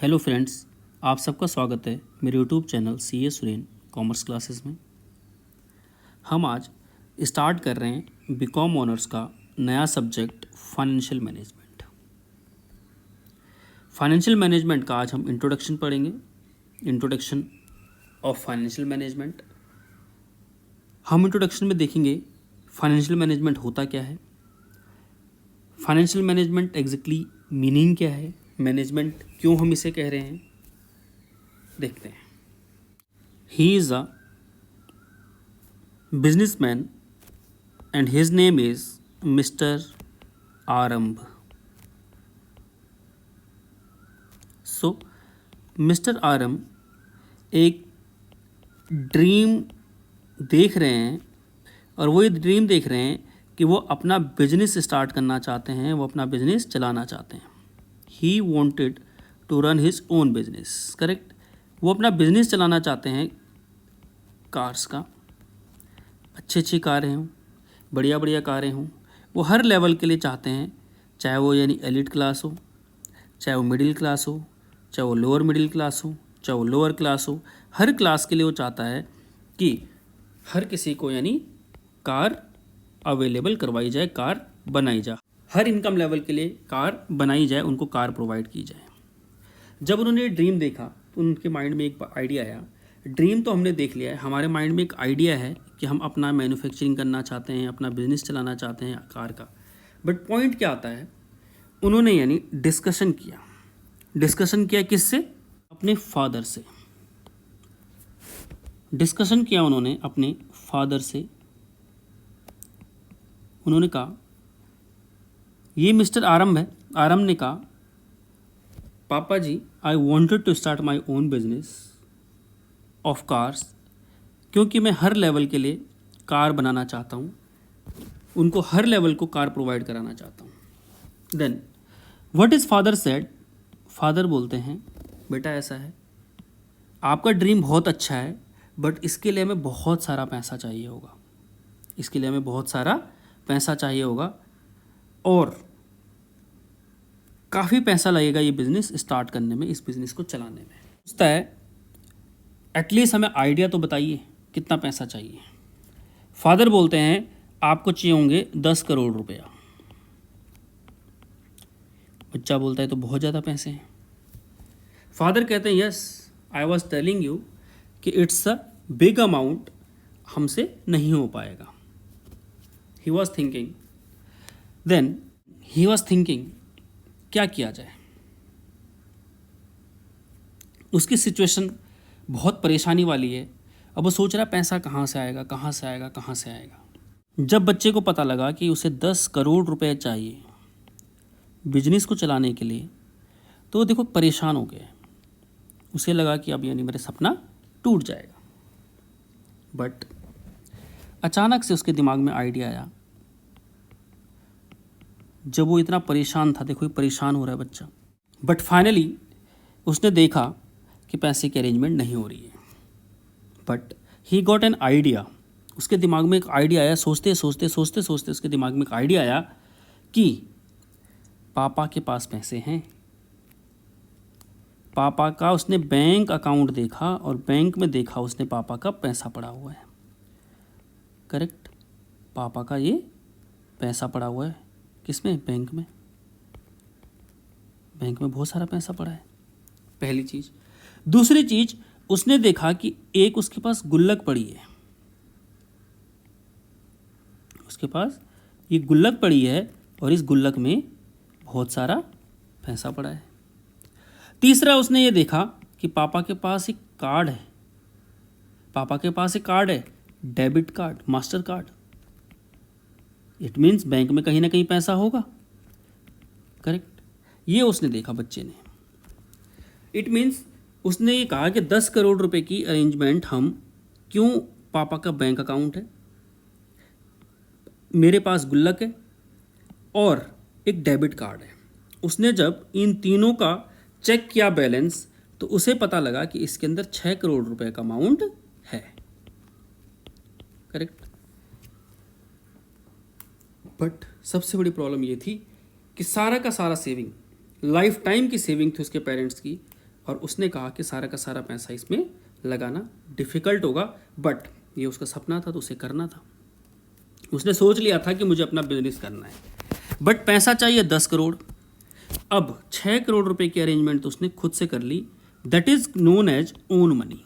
Hello friends, आप सबका स्वागत है मेरे यूट्यूब चैनल सी ए सुरेन कॉमर्स क्लासेस में। हम आज स्टार्ट कर रहे हैं बीकॉम ऑनर्स का नया subject financial management. Financial management का आज हम इंट्रोडक्शन पढ़ेंगे, इंट्रोडक्शन ऑफ फाइनेंशियल मैनेजमेंट। हम इंट्रोडक्शन में देखेंगे फाइनेंशियल मैनेजमेंट होता क्या है, फाइनेंशियल मैनेजमेंट एग्जैक्टली मीनिंग क्या है, मैनेजमेंट क्यों हम इसे कह रहे हैं, देखते हैं। He is a businessman and his name is mister आरंभ। सो मिस्टर आरंभ एक ड्रीम देख रहे हैं और वो ये ड्रीम देख रहे हैं कि वो अपना बिजनेस स्टार्ट करना चाहते हैं, वो अपना बिजनेस चलाना चाहते हैं। He wanted to run his own business, correct. वो अपना बिजनेस चलाना चाहते हैं कार्स का, अच्छी कारें हों, बढ़िया कारें हों। वो हर लेवल के लिए चाहते हैं, चाहे वो यानी एलिट क्लास हो, चाहे वो मिडिल क्लास हो, चाहे वो लोअर मिडिल क्लास हो, चाहे वो लोअर क्लास हो। हर क्लास के लिए वो चाहता है कि हर किसी को यानी कार अवेलेबल करवाई जाए, कार बनाई जाए, हर इनकम लेवल के लिए कार बनाई जाए, उनको कार प्रोवाइड की जाए। जब उन्होंने ड्रीम देखा तो उनके माइंड में एक आइडिया आया। ड्रीम तो हमने देख लिया है, हमारे माइंड में एक आइडिया है कि हम अपना मैन्युफैक्चरिंग करना चाहते हैं, अपना बिजनेस चलाना चाहते हैं कार का। बट पॉइंट क्या आता है, उन्होंने यानी डिस्कशन किया किससे? अपने फादर से डिस्कशन किया उन्होंने अपने फादर से। उन्होंने कहा, ये मिस्टर आरंभ है, आरंभ ने कहा, पापा ji I wanted to start my own business of cars, क्योंकि मैं हर लेवल के लिए कार बनाना चाहता हूँ, उनको हर लेवल को कार प्रोवाइड कराना चाहता हूँ। Then what is father said, father बोलते हैं, बेटा ऐसा है, आपका ड्रीम बहुत अच्छा है, बट इसके लिए हमें बहुत सारा पैसा चाहिए होगा, इसके लिए हमें बहुत सारा पैसा चाहिए होगा और काफ़ी पैसा लगेगा ये बिज़नेस स्टार्ट करने में, इस बिज़नेस को चलाने में। पूछता है एटलीस्ट हमें आइडिया तो बताइए कितना पैसा चाहिए। फादर बोलते हैं आपको चाहिए होंगे 10 करोड़ रुपया। बच्चा बोलता है तो बहुत ज़्यादा पैसे हैं। फादर कहते हैं yes I was telling you कि इट्स अ बिग अमाउंट, हमसे नहीं हो पाएगा। ही वॉज थिंकिंग क्या किया जाए। उसकी सिचुएशन बहुत परेशानी वाली है। अब वो सोच रहा है पैसा कहाँ से आएगा। जब बच्चे को पता लगा कि उसे 10 करोड़ रुपए चाहिए बिजनेस को चलाने के लिए, तो वो देखो परेशान हो गया। उसे लगा कि अब यानी मेरा सपना टूट जाएगा। बट अचानक से उसके दिमाग में आइडिया आया। जब वो इतना परेशान था, देखो ये परेशान हो रहा है बच्चा, बट फाइनली उसने देखा कि पैसे की अरेंजमेंट नहीं हो रही है। But he got an idea, उसके दिमाग में एक आइडिया आया। सोचते उसके दिमाग में एक आइडिया आया कि पापा के पास पैसे हैं। पापा का उसने बैंक अकाउंट देखा और बैंक में देखा उसने पापा का पैसा पड़ा हुआ है, करेक्ट। पापा का ये पैसा पड़ा हुआ है किसमें? बैंक में। बैंक में बहुत सारा पैसा पड़ा है, पहली चीज़। दूसरी चीज़, उसने देखा कि एक उसके पास गुल्लक पड़ी है, उसके पास ये गुल्लक पड़ी है और इस गुल्लक में बहुत सारा पैसा पड़ा है। तीसरा, उसने ये देखा कि पापा के पास एक कार्ड है, debit card, master card. It means bank में कहीं ना कहीं पैसा होगा, करेक्ट। ये उसने देखा बच्चे ने। इट मीन्स उसने ये कहा कि 10 करोड़ रुपए की अरेंजमेंट हम क्यों, पापा का बैंक अकाउंट है, मेरे पास गुल्लक है और एक डेबिट कार्ड है। उसने जब इन तीनों का चेक किया बैलेंस, तो उसे पता लगा कि इसके अंदर 6 करोड़ रुपए का अमाउंट है, करेक्ट। बट सबसे बड़ी प्रॉब्लम ये थी कि सारा का सारा सेविंग, लाइफ टाइम की सेविंग थी उसके पेरेंट्स की, और उसने कहा कि सारा का सारा पैसा इसमें लगाना डिफ़िकल्ट होगा, बट ये उसका सपना था तो उसे करना था। उसने सोच लिया था कि मुझे अपना बिजनेस करना है, बट पैसा चाहिए 10 करोड़। अब 6 करोड़ रुपए की अरेंजमेंट तो उसने खुद से कर ली। That is known as own money.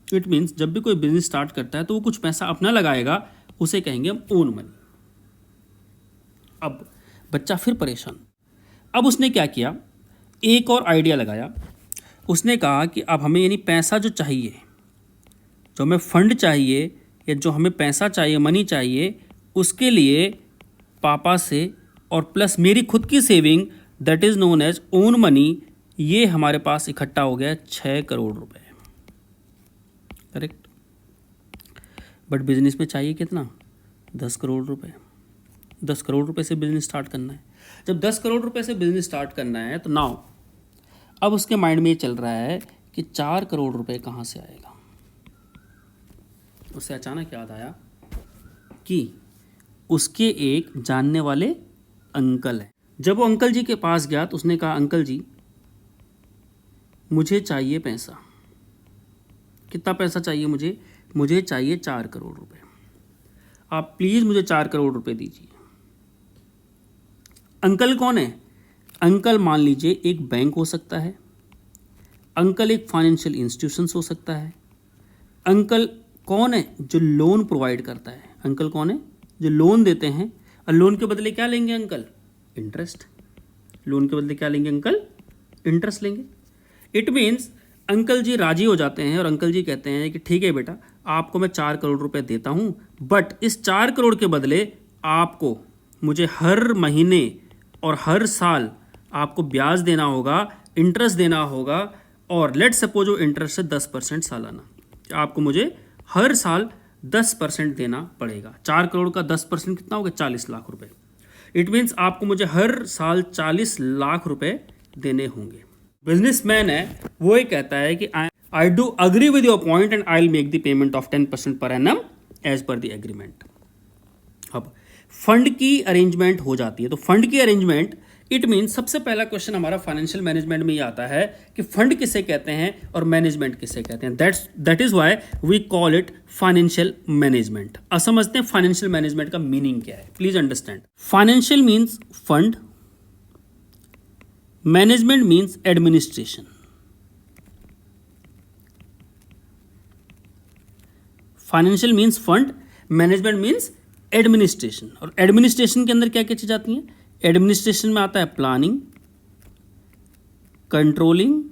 It means जब भी कोई बिजनेस स्टार्ट करता है तो वो कुछ पैसा अपना लगाएगा, उसे कहेंगे हम ओन मनी। अब बच्चा फिर परेशान। अब उसने क्या किया, एक और आइडिया लगाया। उसने कहा कि अब हमें यानी पैसा जो चाहिए, जो हमें फंड चाहिए या जो हमें पैसा चाहिए, मनी चाहिए, उसके लिए पापा से और प्लस मेरी खुद की saving, that is known as own money, ये हमारे पास इकट्ठा हो गया 6 करोड़ रुपए। करेक्ट। बट बिजनेस में चाहिए कितना, 10 करोड़ रुपए। 10 करोड़ रुपए से बिजनेस स्टार्ट करना है। जब 10 करोड़ रुपए से बिजनेस स्टार्ट करना है तो नाउ अब उसके माइंड में ये चल रहा है कि 4 करोड़ रुपए कहाँ से आएगा। उसे अचानक याद आया कि उसके एक जानने वाले अंकल हैं। जब वो अंकल जी के पास गया तो उसने कहा, अंकल जी मुझे चाहिए पैसा। कितना पैसा चाहिए मुझे? मुझे चाहिए 4 करोड़ रुपए। आप प्लीज़ मुझे 4 करोड़ रुपए दीजिए। अंकल कौन है? अंकल मान लीजिए एक बैंक हो सकता है, अंकल एक फाइनेंशियल इंस्टीट्यूशन हो सकता है। अंकल कौन है? जो लोन प्रोवाइड करता है। अंकल कौन है? जो लोन देते हैं। और लोन के बदले क्या लेंगे अंकल? इंटरेस्ट। लोन के बदले क्या लेंगे अंकल? इंटरेस्ट लेंगे। इट मीन्स अंकल जी राजी हो जाते हैं और अंकल जी कहते हैं कि ठीक है बेटा, आपको मैं 4 करोड़ रुपए देता हूँ, बट इस 4 करोड़ के बदले आपको मुझे हर महीने और हर साल आपको ब्याज देना होगा, इंटरेस्ट देना होगा, और लेट सपोज वो इंटरेस्ट है 10% सालाना। आपको मुझे हर साल 10% देना पड़ेगा। 4 करोड़ का 10% कितना होगा? 40 लाख रुपए। इट मीन्स आपको मुझे हर साल 40 लाख रुपए देने होंगे। बिजनेसमैन है वो ये कहता है कि I do agree with your point and I will make the payment of 10% per annum as per the agreement. अब फंड की अरेंजमेंट हो जाती है। तो फंड की अरेंजमेंट, इट मीन्स सबसे पहला क्वेश्चन हमारा फाइनेंशियल मैनेजमेंट में ये आता है कि फंड किसे कहते हैं और मैनेजमेंट किसे कहते हैं। That is why we call it financial management. अब समझते हैं फाइनेंशियल मैनेजमेंट का मीनिंग क्या है। Please understand, financial means fund, management means administration. Financial means fund, management means administration. और एडमिनिस्ट्रेशन के अंदर क्या क्या चीज आती हैं? एडमिनिस्ट्रेशन में आता है प्लानिंग, कंट्रोलिंग,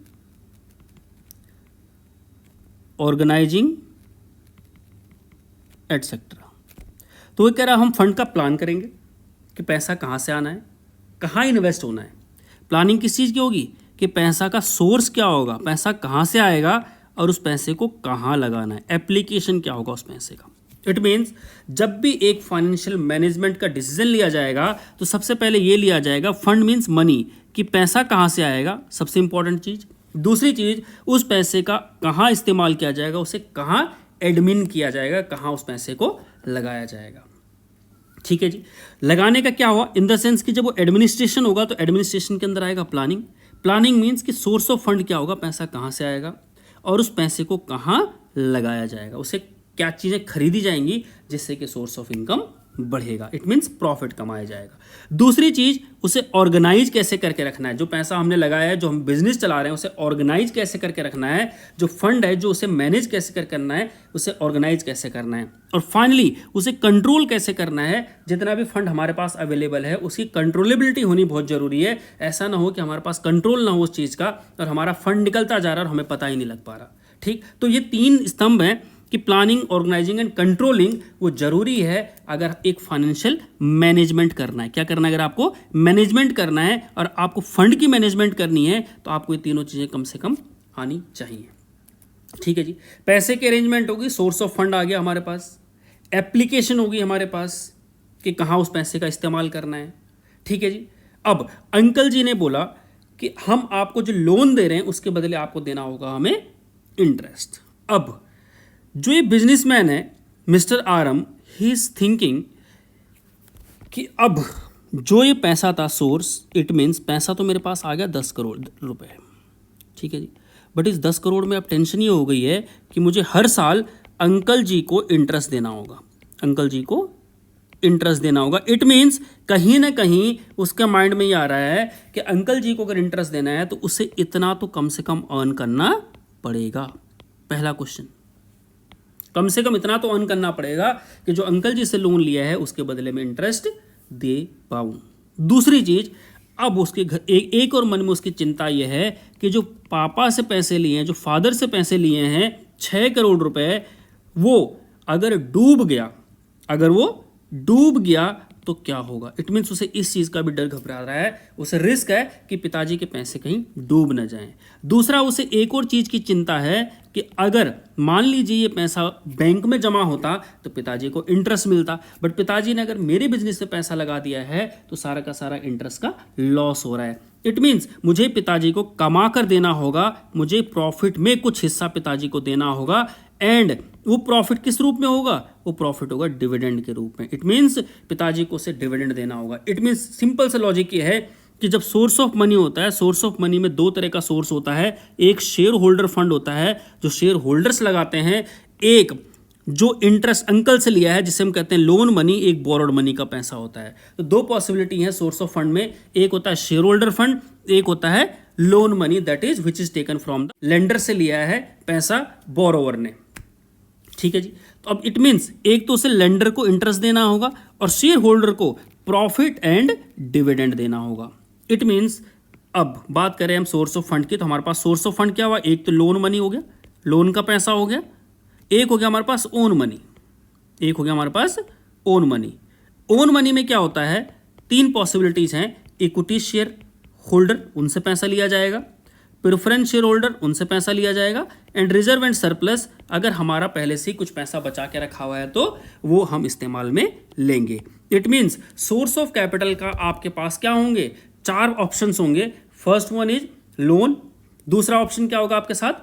ऑर्गेनाइजिंग एटसेट्रा। तो वो कह रहा हम फंड का प्लान करेंगे कि पैसा कहाँ से आना है, कहाँ इन्वेस्ट होना है। प्लानिंग किस चीज़ की होगी? कि पैसा का सोर्स क्या होगा, पैसा कहाँ से आएगा और उस पैसे को कहाँ लगाना है, एप्लीकेशन क्या होगा उस पैसे का। इट मीन्स जब भी एक फाइनेंशियल मैनेजमेंट का डिसीजन लिया जाएगा तो सबसे पहले ये लिया जाएगा, फंड मीन्स मनी, कि पैसा कहाँ से आएगा, सबसे इंपॉर्टेंट चीज़। दूसरी चीज़, उस पैसे का कहाँ इस्तेमाल किया जाएगा, उसे कहाँ एडमिन किया जाएगा, कहाँ उस पैसे को लगाया जाएगा। ठीक है जी। लगाने का क्या हुआ? इन द सेंस कि जब वो एडमिनिस्ट्रेशन होगा तो एडमिनिस्ट्रेशन के अंदर आएगा प्लानिंग। प्लानिंग मीन्स कि सोर्स ऑफ फंड क्या होगा, पैसा कहाँ से आएगा और उस पैसे को कहाँ लगाया जाएगा, उसे क्या चीज़ें खरीदी जाएंगी जिससे कि सोर्स ऑफ इनकम बढ़ेगा। इट मीन्स प्रॉफिट कमाया जाएगा। दूसरी चीज़, उसे ऑर्गेनाइज कैसे करके रखना है। जो पैसा हमने लगाया है, जो हम बिजनेस चला रहे हैं, उसे ऑर्गेनाइज कैसे करके रखना है। जो फंड है, जो उसे मैनेज कैसे कर करना है, उसे ऑर्गेनाइज कैसे करना है। और फाइनली उसे कंट्रोल कैसे करना है। जितना भी फंड हमारे पास अवेलेबल है उसकी कंट्रोलेबिलिटी होनी बहुत ज़रूरी है। ऐसा ना हो कि हमारे पास कंट्रोल ना हो उस चीज़ का और हमारा फंड निकलता जा रहा है और हमें पता ही नहीं लग पा रहा। ठीक, तो ये 3 स्तंभ हैं कि प्लानिंग, ऑर्गेनाइजिंग एंड कंट्रोलिंग, वो जरूरी है अगर एक फाइनेंशियल मैनेजमेंट करना है। क्या करना है? अगर आपको मैनेजमेंट करना है और आपको फंड की मैनेजमेंट करनी है तो आपको ये तीनों चीज़ें कम से कम आनी चाहिए। ठीक है जी। पैसे की अरेंजमेंट होगी, सोर्स ऑफ फंड आ गया हमारे पास, एप्लीकेशन होगी हमारे पास कि कहाँ उस पैसे का इस्तेमाल करना है। ठीक है जी। अब अंकल जी ने बोला कि हम आपको जो लोन दे रहे हैं उसके बदले आपको देना होगा हमें इंटरेस्ट। अब जो ये बिजनेसमैन है मिस्टर आरम, ही इज थिंकिंग कि अब जो ये पैसा था सोर्स, इट मीन्स पैसा तो मेरे पास आ गया 10 करोड़ रुपए। ठीक है जी। बट इस 10 करोड़ में अब टेंशन ये हो गई है कि मुझे हर साल अंकल जी को इंटरेस्ट देना होगा, अंकल जी को इंटरेस्ट देना होगा। इट मीन्स कहीं ना कहीं उसके माइंड में ये आ रहा है कि अंकल जी को अगर इंटरेस्ट देना है तो उसे इतना तो कम से कम अर्न करना पड़ेगा। पहला क्वेश्चन, कम से कम इतना तो अर्न करना पड़ेगा कि जो अंकल जी से लोन लिया है उसके बदले में इंटरेस्ट दे पाऊं। दूसरी चीज, अब उसके घर एक और मन में उसकी चिंता यह है कि जो पापा से पैसे लिए हैं, जो फादर से पैसे लिए हैं 6 करोड़ रुपए, वो अगर डूब गया, अगर वो डूब गया तो क्या होगा। इट मीन्स उसे इस चीज़ का भी डर घबरा रहा है, उसे रिस्क है कि पिताजी के पैसे कहीं डूब न जाएं। दूसरा, उसे एक और चीज़ की चिंता है कि अगर मान लीजिए ये पैसा बैंक में जमा होता तो पिताजी को इंटरेस्ट मिलता, बट पिताजी ने अगर मेरे बिजनेस में पैसा लगा दिया है तो सारा का सारा इंटरेस्ट का लॉस हो रहा है। इट मीन्स मुझे पिताजी को कमा कर देना होगा, मुझे प्रॉफिट में कुछ हिस्सा पिताजी को देना होगा, एंड वो प्रॉफिट किस रूप में होगा, वो प्रॉफिट होगा डिविडेंड के रूप में। इट मीन्स पिताजी को उसे डिविडेंड देना होगा। इट मीन्स सिंपल सा लॉजिक ये है कि जब सोर्स ऑफ मनी होता है, सोर्स ऑफ मनी में दो तरह का सोर्स होता है। एक शेयर होल्डर फंड होता है जो शेयर होल्डर्स लगाते हैं, एक जो इंटरेस्ट अंकल से लिया है जिसे हम कहते हैं लोन मनी, एक बोरोड मनी का पैसा होता है। तो दो पॉसिबिलिटी है सोर्स ऑफ फंड में, एक होता है शेयर होल्डर फंड, एक होता है loan money, that is which is taken from the lender से लिया है पैसा बोरोवर ने। ठीक है जी। तो अब इट मीन्स एक तो उसे लेंडर को इंटरेस्ट देना होगा और शेयर होल्डर को प्रॉफिट एंड डिविडेंड देना होगा। इट मीन्स अब बात करें हम सोर्स ऑफ फंड की, तो हमारे पास सोर्स ऑफ फंड क्या हुआ, एक तो लोन मनी हो गया, लोन का पैसा हो गया, एक हो गया हमारे पास ओन मनी, एक हो गया हमारे पास ओन मनी। ओन मनी में क्या होता है, तीन पॉसिबिलिटीज हैं। इक्विटी शेयर होल्डर, उनसे पैसा लिया जाएगा, प्रेफरेंस शेयर होल्डर, उनसे पैसा लिया जाएगा, एंड रिजर्व एंड सरप्लस, अगर हमारा पहले से ही कुछ पैसा बचा के रखा हुआ है तो वो हम इस्तेमाल में लेंगे। It means source of capital का आपके पास क्या होंगे, चार ऑप्शंस होंगे। फर्स्ट वन इज लोन, दूसरा ऑप्शन क्या होगा आपके साथ,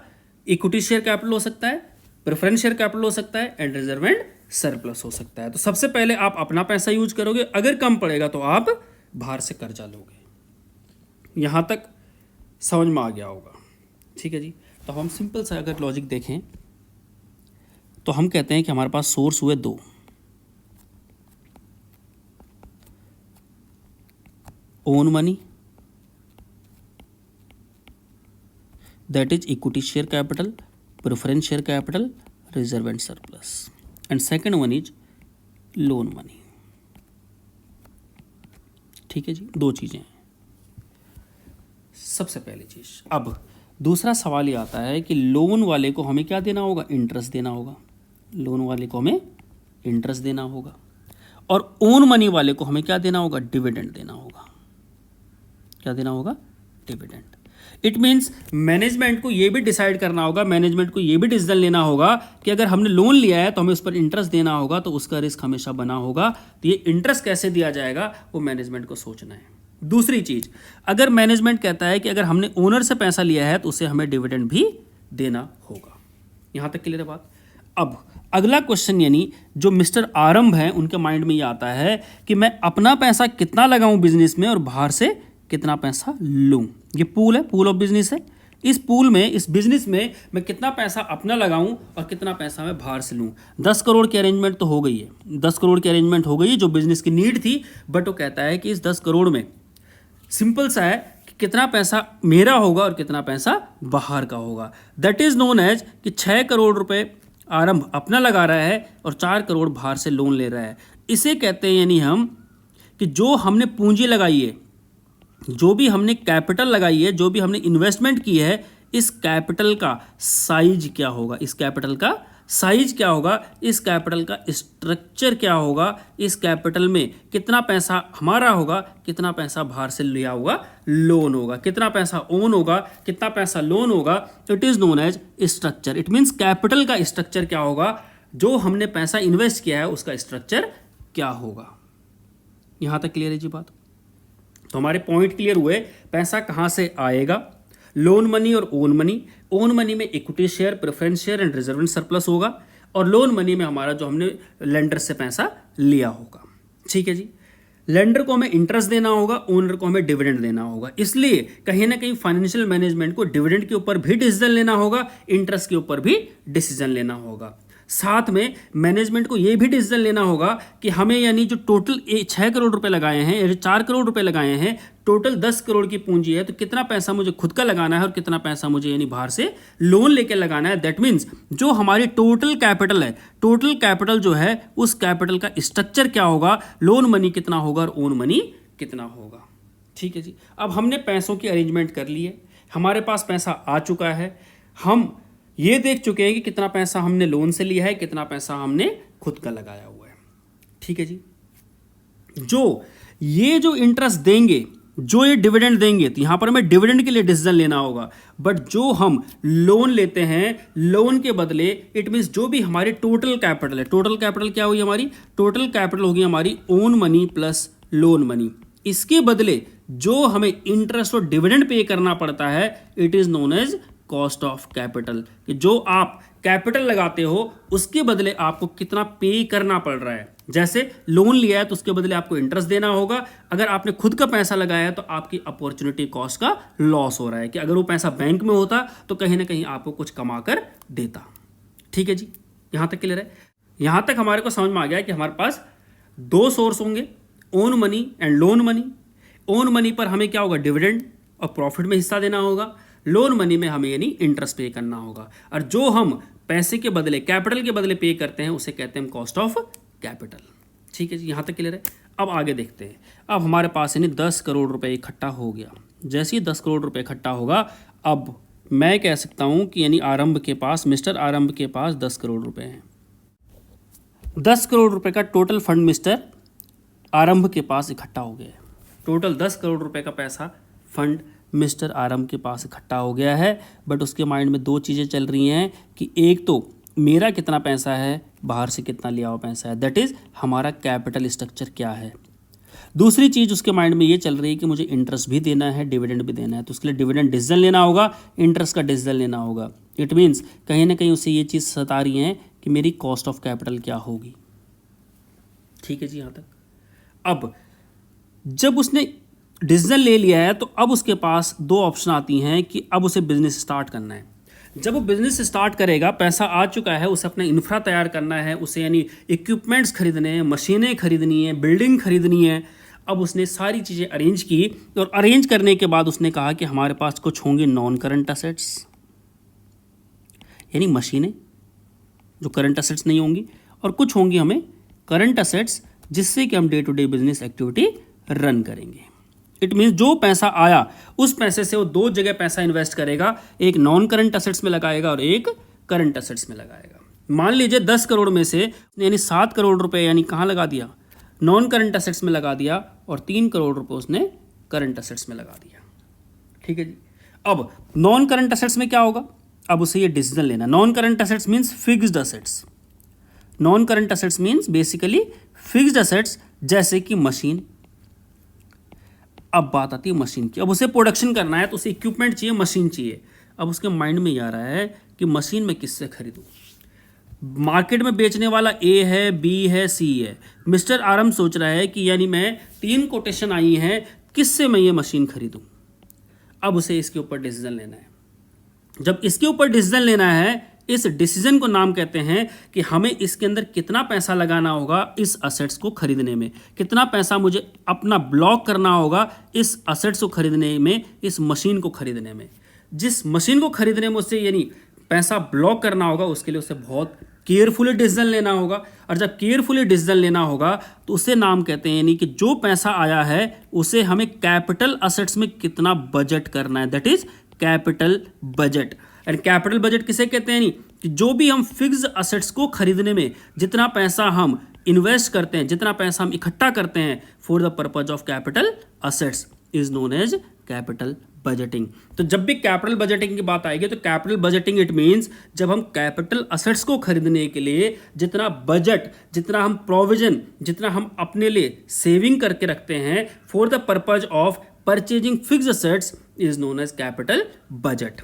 इक्विटी शेयर कैपिटल हो सकता है, प्रेफरेंस शेयर कैपिटल हो सकता है, एंड रिजर्व एंड सरप्लस हो सकता है। तो सबसे पहले आप अपना पैसा यूज करोगे, अगर कम पड़ेगा तो आप बाहर से कर्जा लोगे। यहां तक समझ में आ गया होगा, ठीक है जी। तो हम सिंपल सा अगर लॉजिक देखें तो हम कहते हैं कि हमारे पास सोर्स हुए दो, own money that is equity share capital, preference share capital, reserve and surplus, and second one is loan money. ठीक है जी, दो चीजें हैं। सबसे पहली चीज, अब दूसरा सवाल ये आता है कि लोन वाले को हमें क्या देना होगा, इंटरेस्ट देना होगा, लोन वाले को हमें इंटरेस्ट देना होगा, और ओन मनी वाले को हमें क्या देना होगा, डिविडेंड देना होगा। क्या देना होगा, डिविडेंड। इट मीन्स मैनेजमेंट को यह भी डिसाइड करना होगा, मैनेजमेंट को यह भी डिसीजन लेना होगा कि अगर हमने लोन लिया है तो हमें उस पर इंटरेस्ट देना होगा, तो उसका रिस्क हमेशा बना होगा। तो ये इंटरेस्ट कैसे दिया जाएगा वो मैनेजमेंट को सोचना है। दूसरी चीज, अगर मैनेजमेंट कहता है कि अगर हमने ओनर से पैसा लिया है तो उसे हमें डिविडेंड भी देना होगा। यहां तक क्लियर है बात। अब अगला क्वेश्चन, यानी जो मिस्टर आरंभ हैं उनके माइंड में ये आता है कि मैं अपना पैसा कितना लगाऊं बिजनेस में और बाहर से कितना पैसा लूं। ये पूल है, पूल ऑफ बिजनेस है। इस पूल में, इस बिजनेस में मैं कितना पैसा अपना लगाऊं और कितना पैसा मैं बाहर से लूं। 10 करोड़ की अरेंजमेंट तो हो गई है, 10 करोड़ की अरेंजमेंट हो गई है जो बिजनेस की नीड थी, बट वो कहता है कि इस 10 करोड़ में सिंपल सा है कि कितना पैसा मेरा होगा और कितना पैसा बाहर का होगा। दैट इज नोन एज कि 6 करोड़ रुपए आरंभ अपना लगा रहा है और 4 करोड़ बाहर से लोन ले रहा है। इसे कहते हैं यानी हम कि जो हमने पूंजी लगाई है, जो भी हमने कैपिटल लगाई है, जो भी हमने इन्वेस्टमेंट की है, इस कैपिटल का साइज क्या होगा, इस कैपिटल का साइज क्या होगा, इस कैपिटल का स्ट्रक्चर क्या होगा, इस कैपिटल में कितना पैसा हमारा होगा, कितना पैसा बाहर से लिया हुआ लोन होगा, कितना पैसा ओन होगा, कितना पैसा लोन होगा। It is known as structure. It means capital का स्ट्रक्चर क्या होगा, जो हमने पैसा इन्वेस्ट किया है उसका स्ट्रक्चर क्या होगा। यहां तक क्लियर है जी बात। तो हमारे पॉइंट क्लियर हुए, पैसा कहां से आएगा, लोन मनी और ओन मनी। ओन मनी में equity share, preference share and reserve and surplus होगा, और लोन मनी में हमारा जो हमने लेंडर से पैसा लिया होगा। ठीक है जी। लेंडर को हमें इंटरेस्ट देना होगा, ओनर को हमें डिविडेंड देना होगा। इसलिए कहीं ना कहीं फाइनेंशियल मैनेजमेंट को डिविडेंड के ऊपर भी डिसीजन लेना होगा, इंटरेस्ट के ऊपर भी डिसीजन लेना होगा। साथ में मैनेजमेंट को यह भी डिसीजन लेना होगा कि हमें यानी जो टोटल 6 करोड़ रुपए लगाए हैं या जो 4 करोड़ रुपए लगाए हैं, टोटल 10 करोड़ की पूंजी है, तो कितना पैसा मुझे खुद का लगाना है और कितना पैसा मुझे यानी बाहर से लोन लेके लगाना है। दैट मीन्स जो हमारी टोटल कैपिटल है, टोटल कैपिटल जो है उस कैपिटल का स्ट्रक्चर क्या होगा, लोन मनी कितना होगा और ओन मनी कितना होगा। ठीक है जी। अब हमने पैसों की अरेंजमेंट कर ली है, हमारे पास पैसा आ चुका है, हम ये देख चुके हैं कि कितना पैसा हमने लोन से लिया है, कितना पैसा हमने खुद का लगाया हुआ है। ठीक है जी। जो इंटरेस्ट देंगे, जो ये डिविडेंड देंगे, तो यहां पर हमें डिविडेंड के लिए डिसीजन लेना होगा। बट जो हम लोन लेते हैं, लोन के बदले इट मींस जो भी हमारी टोटल कैपिटल है, टोटल कैपिटल क्या हुई हमारी, टोटल कैपिटल होगी हमारी own money plus lone money. इसके बदले जो हमें इंटरेस्ट और डिविडेंड पे करना पड़ता है, it is known as cost of capital. कि जो आप कैपिटल लगाते हो उसके बदले आपको कितना पे करना पड़ रहा है। जैसे लोन लिया है तो उसके बदले आपको इंटरेस्ट देना होगा, अगर आपने खुद का पैसा लगाया है तो आपकी अपॉर्चुनिटी कॉस्ट का लॉस हो रहा है कि अगर वो पैसा बैंक में होता तो कहीं ना कहीं आपको कुछ कमा कर देता। ठीक है जी, यहां तक क्लियर है। यहां तक हमारे को समझ में आ गया कि हमारे पास दो सोर्स होंगे, own money and loan money. Own money पर हमें क्या होगा, डिविडेंड और प्रॉफिट में हिस्सा देना होगा, लोन मनी में हमें यानी इंटरेस्ट पे करना होगा। और जो हम पैसे के बदले, कैपिटल के बदले पे करते हैं उसे कहते हैं कॉस्ट ऑफ कैपिटल। ठीक है जी, यहां तक क्लियर है। अब आगे देखते हैं। अब हमारे पास यानी 10 करोड़ रुपए इकट्ठा हो गया। जैसे ही 10 करोड़ रुपए इकट्ठा होगा, अब मैं कह सकता हूं कि यानी आरंभ के पास, मिस्टर आरंभ के पास 10 करोड़ रुपए हैं। 10 करोड़ रुपए का टोटल फंड मिस्टर आरंभ के पास इकट्ठा हो गया है। टोटल 10 करोड़ रुपए का पैसा फंड मिस्टर आरंभ के पास इकट्ठा हो गया है। बट उसके माइंड में दो चीज़ें चल रही हैं कि एक तो मेरा कितना पैसा है, बाहर से कितना लिया हुआ पैसा है, दैट इज़ हमारा कैपिटल स्ट्रक्चर क्या है। दूसरी चीज़ उसके माइंड में ये चल रही है कि मुझे इंटरेस्ट भी देना है, डिविडेंड भी देना है, तो उसके लिए डिविडेंड डिसीजन लेना होगा, इंटरेस्ट का डिसीजन लेना होगा। इट मीन्स कहीं ना कहीं उसे ये चीज़ सता रही है कि मेरी कॉस्ट ऑफ कैपिटल क्या होगी। ठीक है जी, यहाँ तक। अब जब उसने डिसीजन ले लिया है तो अब उसके पास दो ऑप्शन आती हैं कि अब उसे बिजनेस स्टार्ट करना है। जब वो बिजनेस स्टार्ट करेगा, पैसा आ चुका है, उसे अपना इंफ्रा तैयार करना है, उसे यानी इक्विपमेंट्स खरीदने हैं, मशीनें खरीदनी है, बिल्डिंग खरीदनी है। अब उसने सारी चीज़ें अरेंज की और अरेंज करने के बाद उसने कहा कि हमारे पास कुछ होंगे नॉन करंट असेट्स, यानी मशीनें जो करंट असेट्स नहीं होंगी, और कुछ होंगी हमें करंट असेट्स जिससे कि हम day to day business activity run करेंगे। इट मीन्स जो पैसा आया उस पैसे से वो दो जगह पैसा इन्वेस्ट करेगा, एक नॉन करंट असेट्स में लगाएगा और एक करंट असेट्स में लगाएगा। मान लीजिए 10 करोड़ में से यानी 7 करोड़ रुपए यानी कहाँ लगा दिया, नॉन करंट असेट्स में लगा दिया, और 3 करोड़ रुपए उसने करंट असेट्स में लगा दिया। ठीक है जी। अब नॉन करंट असेट्स में क्या होगा, अब उसे ये डिसीजन लेना। Non current assets means fixed assets. Non current assets means basically fixed assets, जैसे कि मशीन। अब बात आती है मशीन की। अब उसे प्रोडक्शन करना है तो उसे इक्विपमेंट चाहिए, मशीन चाहिए। अब उसके माइंड में ये आ रहा है कि मशीन मैं किससे खरीदूं। मार्केट में बेचने वाला ए है, बी है, सी है। मिस्टर आरम सोच रहा है कि यानी मैं 3 कोटेशन आई हैं, किससे मैं ये मशीन खरीदूं। अब उसे इसके ऊपर डिसीजन लेना है। जब इसके ऊपर डिसीजन लेना है, इस डिसीजन को नाम कहते हैं कि हमें इसके अंदर कितना पैसा लगाना होगा इस असेट्स को खरीदने में, कितना पैसा मुझे अपना ब्लॉक करना होगा इस असेट्स को खरीदने में, इस मशीन को खरीदने में। जिस मशीन को खरीदने में उससे यानी पैसा ब्लॉक करना होगा, उसके लिए उसे बहुत केयरफुली डिसीजन लेना होगा। और जब केयरफुली डिसीजन लेना होगा तो उसे नाम कहते हैं यानी कि जो पैसा आया है उसे हमें कैपिटल असेट्स में कितना बजट करना है, that is capital budget. And capital budget किसे कहते हैं, कि जो भी हम फिक्स्ड असेट्स को खरीदने में जितना पैसा हम इन्वेस्ट करते हैं, जितना पैसा हम इकट्ठा करते हैं for the purpose of capital assets is known as capital budgeting. तो जब भी कैपिटल बजटिंग की बात आएगी तो कैपिटल बजटिंग इट मीन्स जब हम कैपिटल असेट्स को खरीदने के लिए जितना बजट, जितना हम प्रोविजन, जितना हम अपने लिए सेविंग करके रखते हैं for the purpose of purchasing fixed assets is known as capital budget.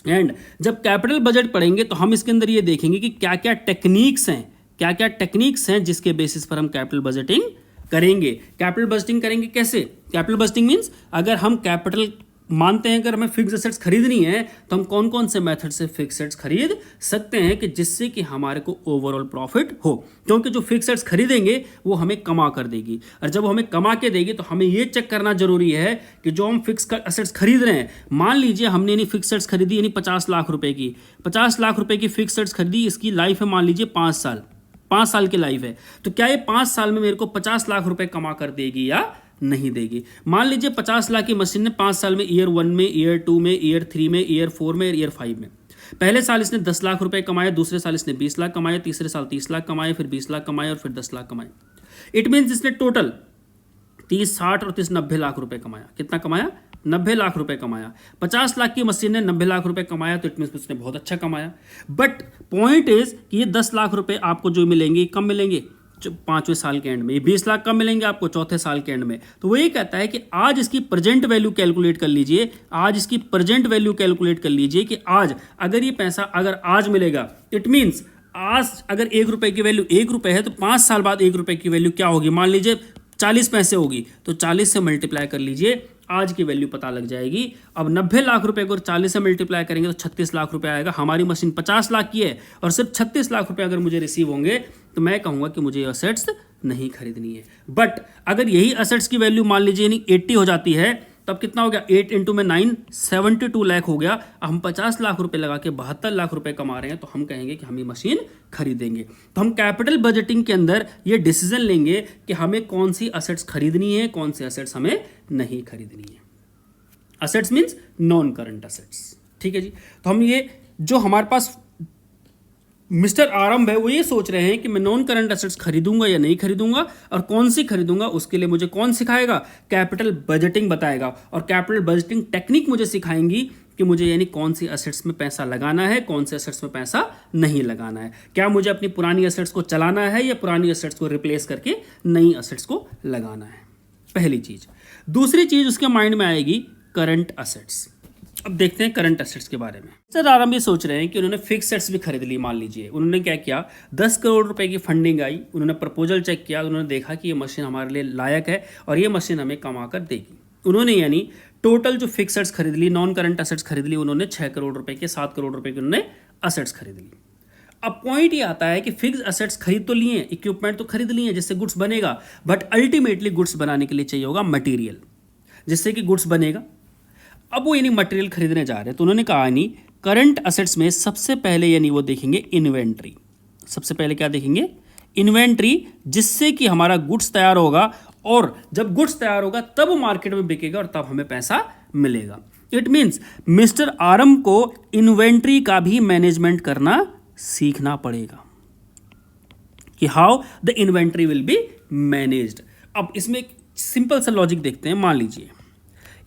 And जब कैपिटल बजट पढ़ेंगे तो हम इसके अंदर ये देखेंगे कि क्या क्या टेक्निक्स हैं, क्या क्या टेक्निक्स हैं जिसके बेसिस पर हम कैपिटल बजटिंग करेंगे। कैपिटल बजटिंग करेंगे कैसे? कैपिटल बजटिंग मीन्स अगर हम कैपिटल मानते हैं, अगर हमें फिक्स एसेट्स खरीदनी है तो हम कौन कौन से मेथड से फिक्स एसेट्स खरीद सकते हैं कि जिससे कि हमारे को ओवरऑल प्रॉफिट हो, क्योंकि जो फिक्स एसेट्स खरीदेंगे वो हमें कमा कर देगी, और जब वो हमें कमा के देगी तो हमें ये चेक करना जरूरी है कि जो हम फिक्स एसेट्स खरीद रहे हैं, मान लीजिए हमने यानी फिक्स एसेट्स खरीदी यानी 50 लाख रुपए की, 50 लाख रुपए की फिक्स एसेट्स खरीदी, इसकी लाइफ है मान लीजिए 5 साल, 5 साल की लाइफ है, तो क्या ये 5 साल में मेरे को 50 लाख रुपए कमा कर देगी या नहीं देगी? मान लीजिए 50 लाख की मशीन ने 5 साल में ईयर 1 में, ईयर 2 में, ईयर 3 में, ईयर 4 में, ईयर 5 में, पहले साल इसने 10 लाख रुपए कमाए, दूसरे साल इसने 20 लाख कमाए, तीसरे साल 30 लाख कमाए, फिर 20 लाख कमाए और फिर 10 लाख कमाए। इट मीन्स इसने टोटल 30, 60 और 30 90 लाख रुपए कमाया। कितना कमाया? 90 लाख रुपए कमाया। 50 लाख की मशीन ने 90 लाख रुपए कमाया, तो इट मीन्स उसने बहुत अच्छा कमाया। बट पॉइंट इज कि ये 10 लाख रुपए आपको जो मिलेंगे कब मिलेंगे? 5वें साल के एंड में। ये 20 लाख कब मिलेंगे आपको? चौथे साल के एंड में। तो वो ये कहता है कि आज इसकी प्रेजेंट वैल्यू कैलकुलेट कर लीजिए, आज इसकी प्रेजेंट वैल्यू कैलकुलेट कर लीजिए कि आज अगर ये पैसा अगर आज मिलेगा, इट मीन्स आज अगर 1 रुपए की वैल्यू 1 रुपए है तो 5 साल बाद 1 रुपए की वैल्यू क्या होगी? मान लीजिए 40 पैसे होगी, तो 40 से मल्टीप्लाई कर लीजिए, आज की वैल्यू पता लग जाएगी। अब 90 लाख रुपए को 40 से मल्टीप्लाई करेंगे तो 36 लाख रुपए आएगा। हमारी मशीन 50 लाख की है और सिर्फ 36 लाख रुपए अगर मुझे रिसीव होंगे तो मैं कहूंगा कि मुझे असेट्स नहीं खरीदनी है। बट अगर यही असेट्स की वैल्यू मान लीजिए यानी 80 हो जाती है, तब कितना हो गया? 8 इंटू में 9 72 लाख हो गया। अब हम 50 लाख रुपए लगा के 72 लाख रुपए कमा रहे हैं, तो हम कहेंगे कि हम ये मशीन खरीदेंगे। तो हम कैपिटल बजटिंग के अंदर ये डिसीजन लेंगे कि हमें कौन सी असेट्स खरीदनी है, कौन सी असेट्स हमें नहीं खरीदनी है। Assets means non current assets. ठीक है जी। तो हम ये जो हमारे पास मिस्टर आरंभ है वो ये सोच रहे हैं कि मैं नॉन करंट एसेट्स खरीदूंगा या नहीं खरीदूंगा, और कौन सी खरीदूंगा उसके लिए मुझे कौन सिखाएगा? कैपिटल बजटिंग बताएगा, और कैपिटल बजटिंग टेक्निक मुझे सिखाएंगी कि मुझे यानी कौन सी एसेट्स में पैसा लगाना है, कौन से एसेट्स में पैसा नहीं लगाना है। क्या मुझे अपनी पुरानी एसेट्स को चलाना है या पुरानी एसेट्स को रिप्लेस करके नई एसेट्स को लगाना है? पहली चीज। दूसरी चीज उसके माइंड में आएगी करंट एसेट्स। अब देखते हैं करंट एसेट्स के बारे में। सर आराम ये सोच रहे हैं कि उन्होंने फिक्स एसेट्स भी खरीद ली। मान लीजिए उन्होंने क्या किया, 10 करोड़ रुपए की फंडिंग आई, उन्होंने प्रपोजल चेक किया, उन्होंने देखा कि ये मशीन हमारे लिए लायक है और ये मशीन हमें कमा कर देगी। उन्होंने यानी टोटल जो फिक्स एसेट्स खरीद ली, नॉन करंट एसेट्स खरीद ली, उन्होंने 6 करोड़ रुपए के 7 करोड़ रुपए के उन्होंने एसेट्स खरीद ली। अब पॉइंट ये आता है कि फिक्स एसेट्स खरीद तो लिए, इक्विपमेंट तो खरीद लिए जिससे गुड्स बनेगा, बट अल्टीमेटली गुड्स बनाने के लिए चाहिए होगा मटेरियल, जिससे कि गुड्स बनेगा। अब वो यानी मटेरियल खरीदने जा रहे हैं, तो उन्होंने कहा यानी करंट एसेट्स में सबसे पहले यानी वो देखेंगे इन्वेंट्री। सबसे पहले क्या देखेंगे? इन्वेंट्री, जिससे कि हमारा गुड्स तैयार होगा, और जब गुड्स तैयार होगा तब मार्केट में बिकेगा और तब हमें पैसा मिलेगा। इट मीन्स मिस्टर आरंभ को इन्वेंट्री का भी मैनेजमेंट करना सीखना पड़ेगा कि how the inventory will be managed. अब इसमें एक सिंपल सा लॉजिक देखते हैं। मान लीजिए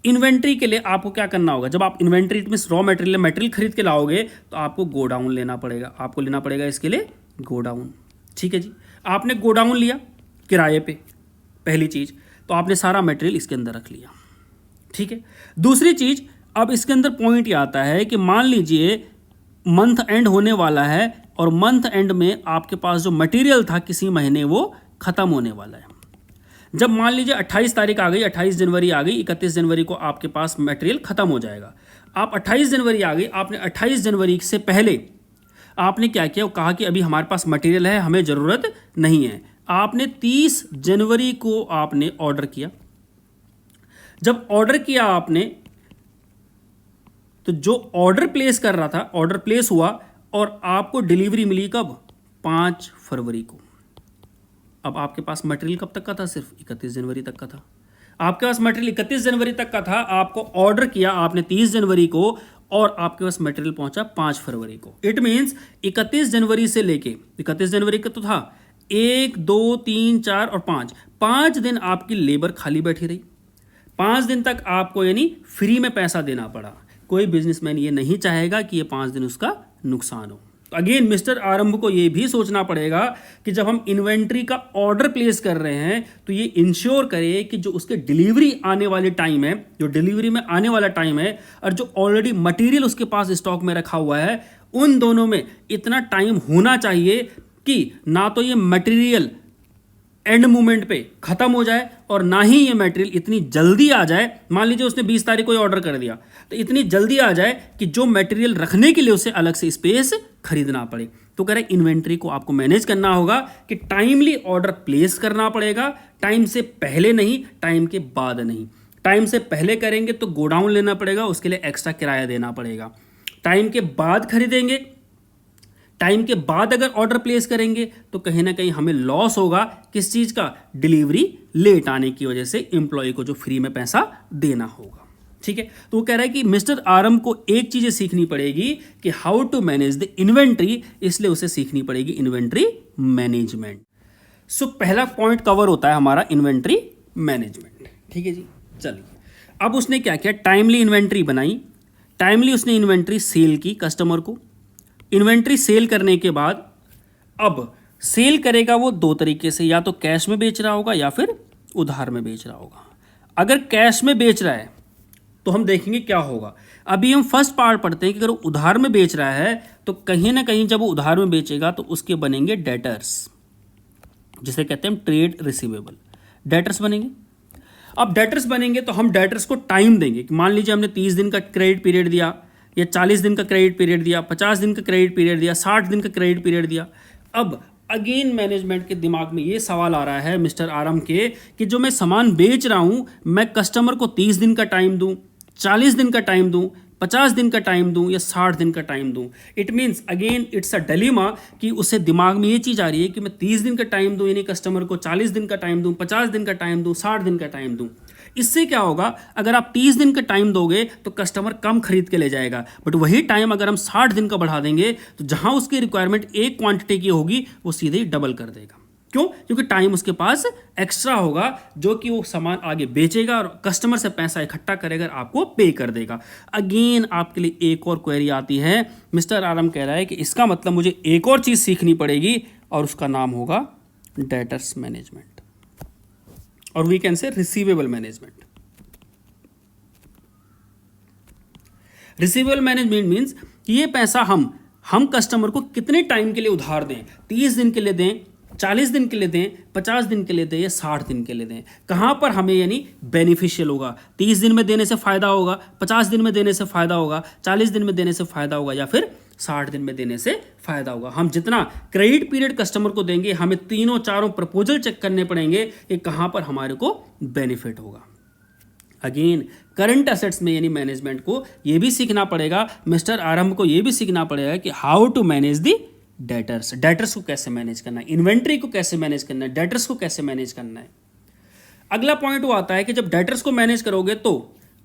इन्वेंट्री के लिए आपको क्या करना होगा? जब आप इन्वेंट्री में रॉ मटेरियल खरीद के लाओगे तो आपको गोडाउन लेना पड़ेगा, आपको लेना पड़ेगा इसके लिए गोडाउन। ठीक है जी। आपने गोडाउन लिया किराए पे, पहली चीज, तो आपने सारा मटेरियल इसके अंदर रख लिया। ठीक है। दूसरी चीज, अब इसके अंदर पॉइंट ये आता है कि मान लीजिए मंथ एंड होने वाला है और मंथ एंड में आपके पास जो मटेरियल था किसी महीने वो खत्म होने वाला है। जब मान लीजिए 28 तारीख आ गई, 28 जनवरी आ गई, 31 जनवरी को आपके पास मटेरियल खत्म हो जाएगा। आप 28 जनवरी आ गई, आपने 28 जनवरी से पहले आपने क्या किया? कहा कि अभी हमारे पास मटेरियल है, हमें ज़रूरत नहीं है। आपने 30 जनवरी को आपने ऑर्डर किया। जब ऑर्डर किया आपने, तो जो ऑर्डर प्लेस कर रहा था, ऑर्डर प्लेस हुआ और आपको डिलीवरी मिली कब? 5 फरवरी को। अब आपके पास मटेरियल कब तक का था? सिर्फ 31 जनवरी तक का था। आपके पास मटेरियल 31 जनवरी तक का था, आपको ऑर्डर किया आपने 30 जनवरी को और आपके पास मटेरियल पहुंचा 5 फरवरी को। इट मीन्स 31 जनवरी से लेके 31 जनवरी का तो था 1, 2, 3, 4 और 5 दिन आपकी लेबर खाली बैठी रही। 5 दिन तक आपको यानी फ्री में पैसा देना पड़ा। कोई बिजनेसमैन ये नहीं चाहेगा कि ये 5 दिन उसका नुकसान हो। तो अगेन मिस्टर आरंभ को ये भी सोचना पड़ेगा कि जब हम इन्वेंट्री का ऑर्डर प्लेस कर रहे हैं तो ये इंश्योर करे कि जो उसके डिलीवरी आने वाले टाइम है, जो डिलीवरी में आने वाला टाइम है, और जो ऑलरेडी मटेरियल उसके पास स्टॉक में रखा हुआ है, उन दोनों में इतना टाइम होना चाहिए कि ना तो ये मटेरियल एंड मोमेंट पे खत्म हो जाए और ना ही ये मटेरियल इतनी जल्दी आ जाए। मान लीजिए उसने 20 तारीख को ऑर्डर कर दिया, तो इतनी जल्दी आ जाए कि जो मटेरियल रखने के लिए उसे अलग से स्पेस खरीदना पड़े। तो कह रहे हैं इन्वेंट्री को आपको मैनेज करना होगा कि टाइमली ऑर्डर प्लेस करना पड़ेगा, टाइम से पहले नहीं, टाइम के बाद नहीं। टाइम से पहले करेंगे तो गोडाउन लेना पड़ेगा, उसके लिए एक्स्ट्रा किराया देना पड़ेगा। टाइम के बाद खरीदेंगे, टाइम के बाद अगर ऑर्डर प्लेस करेंगे तो कहीं ना कहीं हमें लॉस होगा। किस चीज़ का? डिलीवरी लेट आने की वजह से एम्प्लॉय को जो फ्री में पैसा देना होगा। ठीक है, तो वो कह रहा है कि मिस्टर आरम को एक चीज़ें सीखनी पड़ेगी कि how to manage the inventory, इसलिए उसे सीखनी पड़ेगी इन्वेंट्री मैनेजमेंट। सो पहला पॉइंट कवर होता है हमारा इन्वेंट्री मैनेजमेंट। ठीक है जी, चलिए अब उसने क्या किया, टाइमली इन्वेंट्री बनाई, टाइमली उसने इन्वेंट्री सेल की कस्टमर को। इन्वेंट्री सेल करने के बाद अब सेल करेगा वो दो तरीके से, या तो कैश में बेच रहा होगा या फिर उधार में बेच रहा होगा। अगर कैश में बेच रहा है तो हम देखेंगे क्या होगा। अभी हम फर्स्ट पार्ट पढ़ते हैं कि अगर उधार में बेच रहा है तो कहीं ना कहीं जब वो उधार में बेचेगा तो उसके बनेंगे डेटर्स, जिसे कहते हैं ट्रेड रिसीवेबल, डेटर्स बनेंगे। अब डेटर्स बनेंगे तो हम डेटर्स को टाइम देंगे कि मान लीजिए हमने 30 दिन का क्रेडिट पीरियड दिया, या 40 दिन का क्रेडिट पीरियड दिया, 50 दिन का क्रेडिट पीरियड दिया, 60 दिन का क्रेडिट पीरियड दिया। अब अगेन मैनेजमेंट के दिमाग में ये सवाल आ रहा है मिस्टर आरम के कि जो मैं सामान बेच रहा हूं, मैं कस्टमर को 30 दिन का टाइम दूं, 40 दिन का टाइम दूं, 50 दिन का टाइम दूं या 60 दिन का टाइम दूं। It means again it's a dilemma कि उसे दिमाग में ये चीज़ आ रही है कि मैं 30 दिन का टाइम दूं यानी कस्टमर को, 40 दिन का टाइम दूं, 50 दिन का टाइम दूं, 60 दिन का टाइम दूं। इससे क्या होगा, अगर आप 30 दिन का टाइम दोगे तो कस्टमर कम खरीद के ले जाएगा, बट वही टाइम अगर हम 60 दिन का बढ़ा देंगे तो जहां उसकी रिक्वायरमेंट एक क्वांटिटी की होगी वो सीधे ही डबल कर देगा। क्यों? क्योंकि टाइम उसके पास एक्स्ट्रा होगा जो कि वो सामान आगे बेचेगा और कस्टमर से पैसा इकट्ठा करेगा, आपको पे कर देगा। अगेन आपके लिए एक और क्वेरी आती है, मिस्टर आरम कह रहा है कि इसका मतलब मुझे एक और चीज सीखनी पड़ेगी और उसका नाम होगा डेटर्स मैनेजमेंट, और we can say receivable management. Receivable management means कि ये पैसा हम कस्टमर को कितने टाइम के लिए उधार दें, 30 दिन के लिए दें, 40 दिन के लिए दें, 50 दिन के लिए दें या 60 दिन के लिए दें, कहां पर हमें यानी बेनिफिशियल होगा। 30 दिन में देने से फायदा होगा, 50 दिन में देने से फायदा होगा, 40 दिन में देने से फायदा होगा या फिर 60 दिन में देने से फायदा होगा। हम जितना क्रेडिट पीरियड कस्टमर को देंगे, हमें तीनों चारों प्रपोजल चेक करने पड़ेंगे कि कहां पर हमारे को बेनिफिट होगा। अगेन करंट एसेट्स में यानी मैनेजमेंट को यह भी सीखना पड़ेगा, मिस्टर आरंभ को यह भी सीखना पड़ेगा कि how to manage the debtors, debtors को कैसे मैनेज करना है, इन्वेंट्री को कैसे मैनेज करना है, डेटर्स को कैसे मैनेज करना है। अगला पॉइंट वो आता है कि जब डेटर्स को मैनेज करोगे तो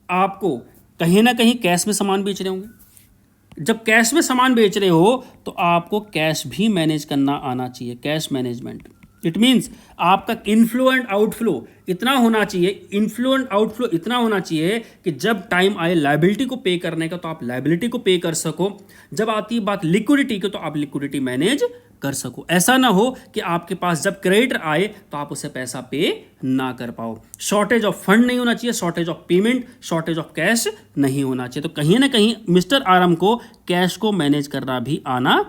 आपको कहीं ना कहीं कैश में सामान बेच रहे होंगे। जब कैश में सामान बेच रहे हो तो आपको कैश भी मैनेज करना आना चाहिए, कैश मैनेजमेंट। इट मीन्स आपका इनफ्लो एंड आउटफ्लो इतना होना चाहिए, इनफ्लो एंड आउटफ्लो इतना होना चाहिए कि जब टाइम आए लायबिलिटी को पे करने का तो आप लायबिलिटी को पे कर सको, जब आती है बात लिक्विडिटी की तो आप लिक्विडिटी मैनेज कर सको। ऐसा ना हो कि आपके पास जब क्रेडिटर आए तो आप उसे पैसा पे ना कर पाओ। शॉर्टेज ऑफ फंड नहीं होना चाहिए, shortage of payment, shortage of cash नहीं होना चाहिए। तो कहीं ना कहीं मिस्टर आरम को कैश को मैनेज करना भी आना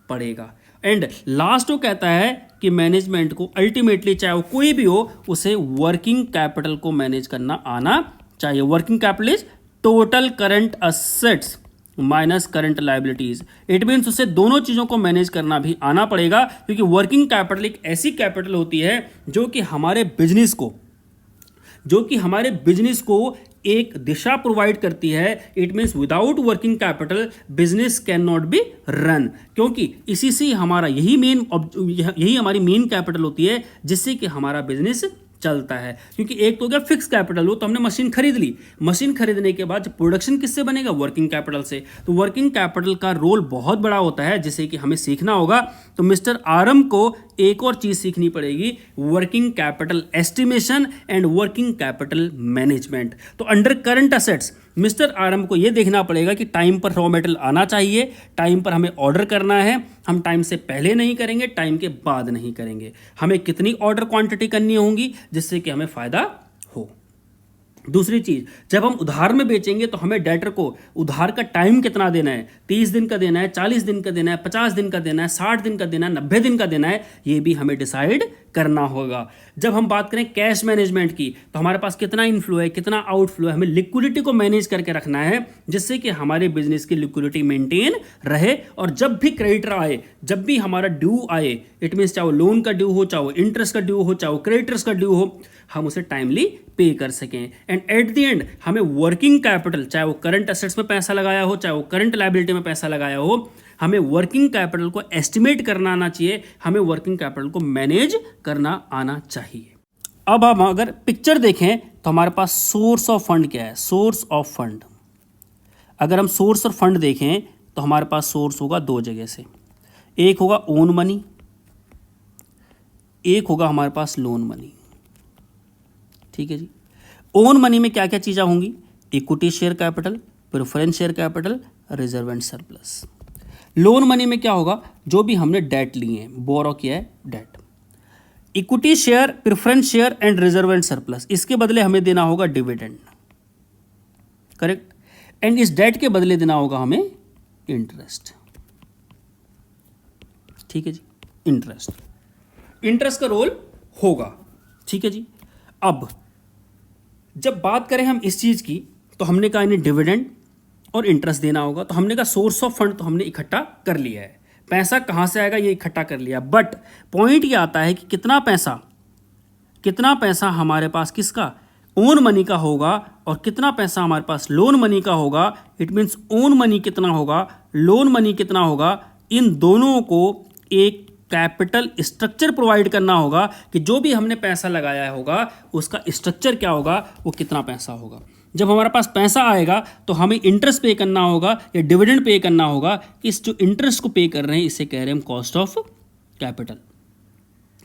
पड़ेगा। एंड लास्ट वो कहता है कि मैनेजमेंट को अल्टीमेटली चाहे वो कोई भी हो उसे वर्किंग कैपिटल को मैनेज करना आना चाहिए। Working capital is total current assets minus current liabilities. It means उसे दोनों चीजों को मैनेज करना भी आना पड़ेगा, क्योंकि वर्किंग कैपिटल एक ऐसी कैपिटल होती है जो कि हमारे बिजनेस को एक दिशा प्रोवाइड करती है। It means without working capital business can not be run, क्योंकि इसी से यही हमारी मेन कैपिटल होती है जिससे कि हमारा बिजनेस चलता है। क्योंकि एक तो हो गया फिक्स कैपिटल, हो तो हमने मशीन खरीद ली, मशीन खरीदने के बाद प्रोडक्शन किससे बनेगा, वर्किंग कैपिटल से। तो वर्किंग कैपिटल का रोल बहुत बड़ा होता है जिसे कि हमें सीखना होगा। तो मिस्टर आरम को एक और चीज सीखनी पड़ेगी, working capital estimation and working capital management. तो अंडर करंट असेट्स मिस्टर आरम को यह देखना पड़ेगा कि टाइम पर रॉ मटेरियल आना चाहिए, टाइम पर हमें ऑर्डर करना है, हम टाइम से पहले नहीं करेंगे, टाइम के बाद नहीं करेंगे, हमें कितनी ऑर्डर क्वांटिटी करनी होगी जिससे कि हमें फायदा हो। दूसरी चीज, जब हम उधार में बेचेंगे तो हमें डेटर को उधार का टाइम कितना देना है, 30 दिन का देना है, 40 दिन का देना है, 50 दिन का देना है, 60 दिन का देना है, 90 दिन का देना है, ये भी हमें डिसाइड करना होगा। जब हम बात करें कैश मैनेजमेंट की, तो हमारे पास कितना इनफ्लो है, कितना आउटफ्लो है, हमें लिक्विडिटी को मैनेज करके रखना है, जिससे कि हमारे बिजनेस की लिक्विडिटी मेंटेन रहे। और जब भी क्रेडिटर आए, जब भी हमारा ड्यू आए, इट मीन्स चाहे वो लोन का ड्यू हो, चाहे वो इंटरेस्ट का ड्यू हो, चाहे वो क्रेडिटर्स का ड्यू हो, हम उसे टाइमली पे कर सकें। एंड एट द एंड हमें वर्किंग कैपिटल, चाहे वो करंट एसेट्स में पैसा लगाया हो, चाहे वो करंट लायबिलिटी में पैसा लगाया हो, हमें वर्किंग कैपिटल को एस्टिमेट करना आना चाहिए, हमें वर्किंग कैपिटल को मैनेज करना आना चाहिए। अब हम अगर पिक्चर देखें तो हमारे पास सोर्स ऑफ फंड क्या है, सोर्स ऑफ फंड। अगर हम सोर्स ऑफ फंड देखें तो हमारे पास सोर्स होगा दो जगह से, एक होगा ओन मनी, एक होगा हमारे पास लोन मनी। ठीक है जी। ओन मनी में क्या क्या चीज़ें होंगी, equity share capital, preference share capital, reserve and surplus. Loan money में क्या होगा, जो भी हमने डेट लिए हैं, बोरो किया है debt. Equity share, preference share and reserve and surplus, इसके बदले हमें देना होगा डिविडेंड, करेक्ट। एंड इस डेट के बदले देना होगा हमें इंटरेस्ट। ठीक है जी, इंटरेस्ट का रोल होगा। ठीक है जी। अब जब बात करें हम इस चीज की, तो हमने कहा इन्हें डिविडेंड और इंटरेस्ट देना होगा, तो हमने कहा सोर्स ऑफ फंड तो हमने इकट्ठा कर लिया है, पैसा कहां से आएगा ये इकट्ठा कर लिया। बट पॉइंट ये आता है कि कितना पैसा हमारे पास किसका, ओन मनी का होगा, और कितना पैसा हमारे पास लोन मनी का होगा। इट मीन्स ओन मनी कितना होगा, लोन मनी कितना होगा, इन दोनों को एक कैपिटल स्ट्रक्चर प्रोवाइड करना होगा कि जो भी हमने पैसा लगाया होगा उसका स्ट्रक्चर क्या होगा, वो कितना पैसा होगा। जब हमारे पास पैसा आएगा तो हमें इंटरेस्ट पे करना होगा या डिविडेंड पे करना होगा। इस जो इंटरेस्ट को पे कर रहे हैं इसे कह रहे हैं हम कॉस्ट ऑफ कैपिटल।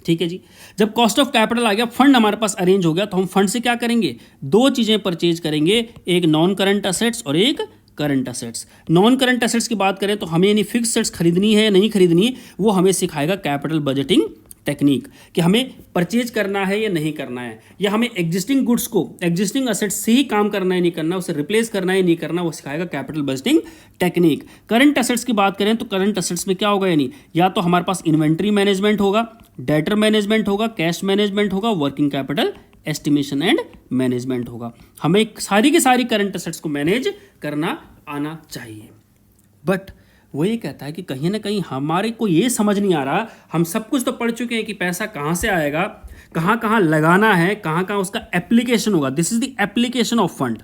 ठीक है जी। जब कॉस्ट ऑफ कैपिटल आ गया, फंड हमारे पास अरेंज हो गया, तो हम फंड से क्या करेंगे, दो चीजें परचेज करेंगे, एक नॉन करंट असेट्स और एक current assets. Non current assets की बात करें तो हमें यानी फिक्स एसेट्स खरीदनी है या नहीं खरीदनी, वो हमें सिखाएगा कैपिटल बजटिंग टेक्निक, कि हमें परचेज करना है या नहीं करना है, या हमें एग्जिस्टिंग गुड्स को, एग्जिस्टिंग असेट्स से ही काम करना है नहीं करना, उसे रिप्लेस करना है नहीं करना, वो सिखाएगा capital budgeting technique. Current assets की बात करें तो करंट असेट्स में क्या होगा, यानी या तो हमारे पास इन्वेंट्री मैनेजमेंट होगा, डेटर मैनेजमेंट होगा, कैश मैनेजमेंट होगा, working capital estimation and management होगा। हमें सारी की सारी करंट असेट्स को मैनेज करना आना चाहिए। बट वो ये कहता है कि कहीं ना कहीं हमारे को ये समझ नहीं आ रहा, हम सब कुछ तो पढ़ चुके हैं कि पैसा कहाँ से आएगा, कहाँ कहाँ लगाना है, कहाँ कहाँ उसका एप्लीकेशन होगा। This is the application of fund.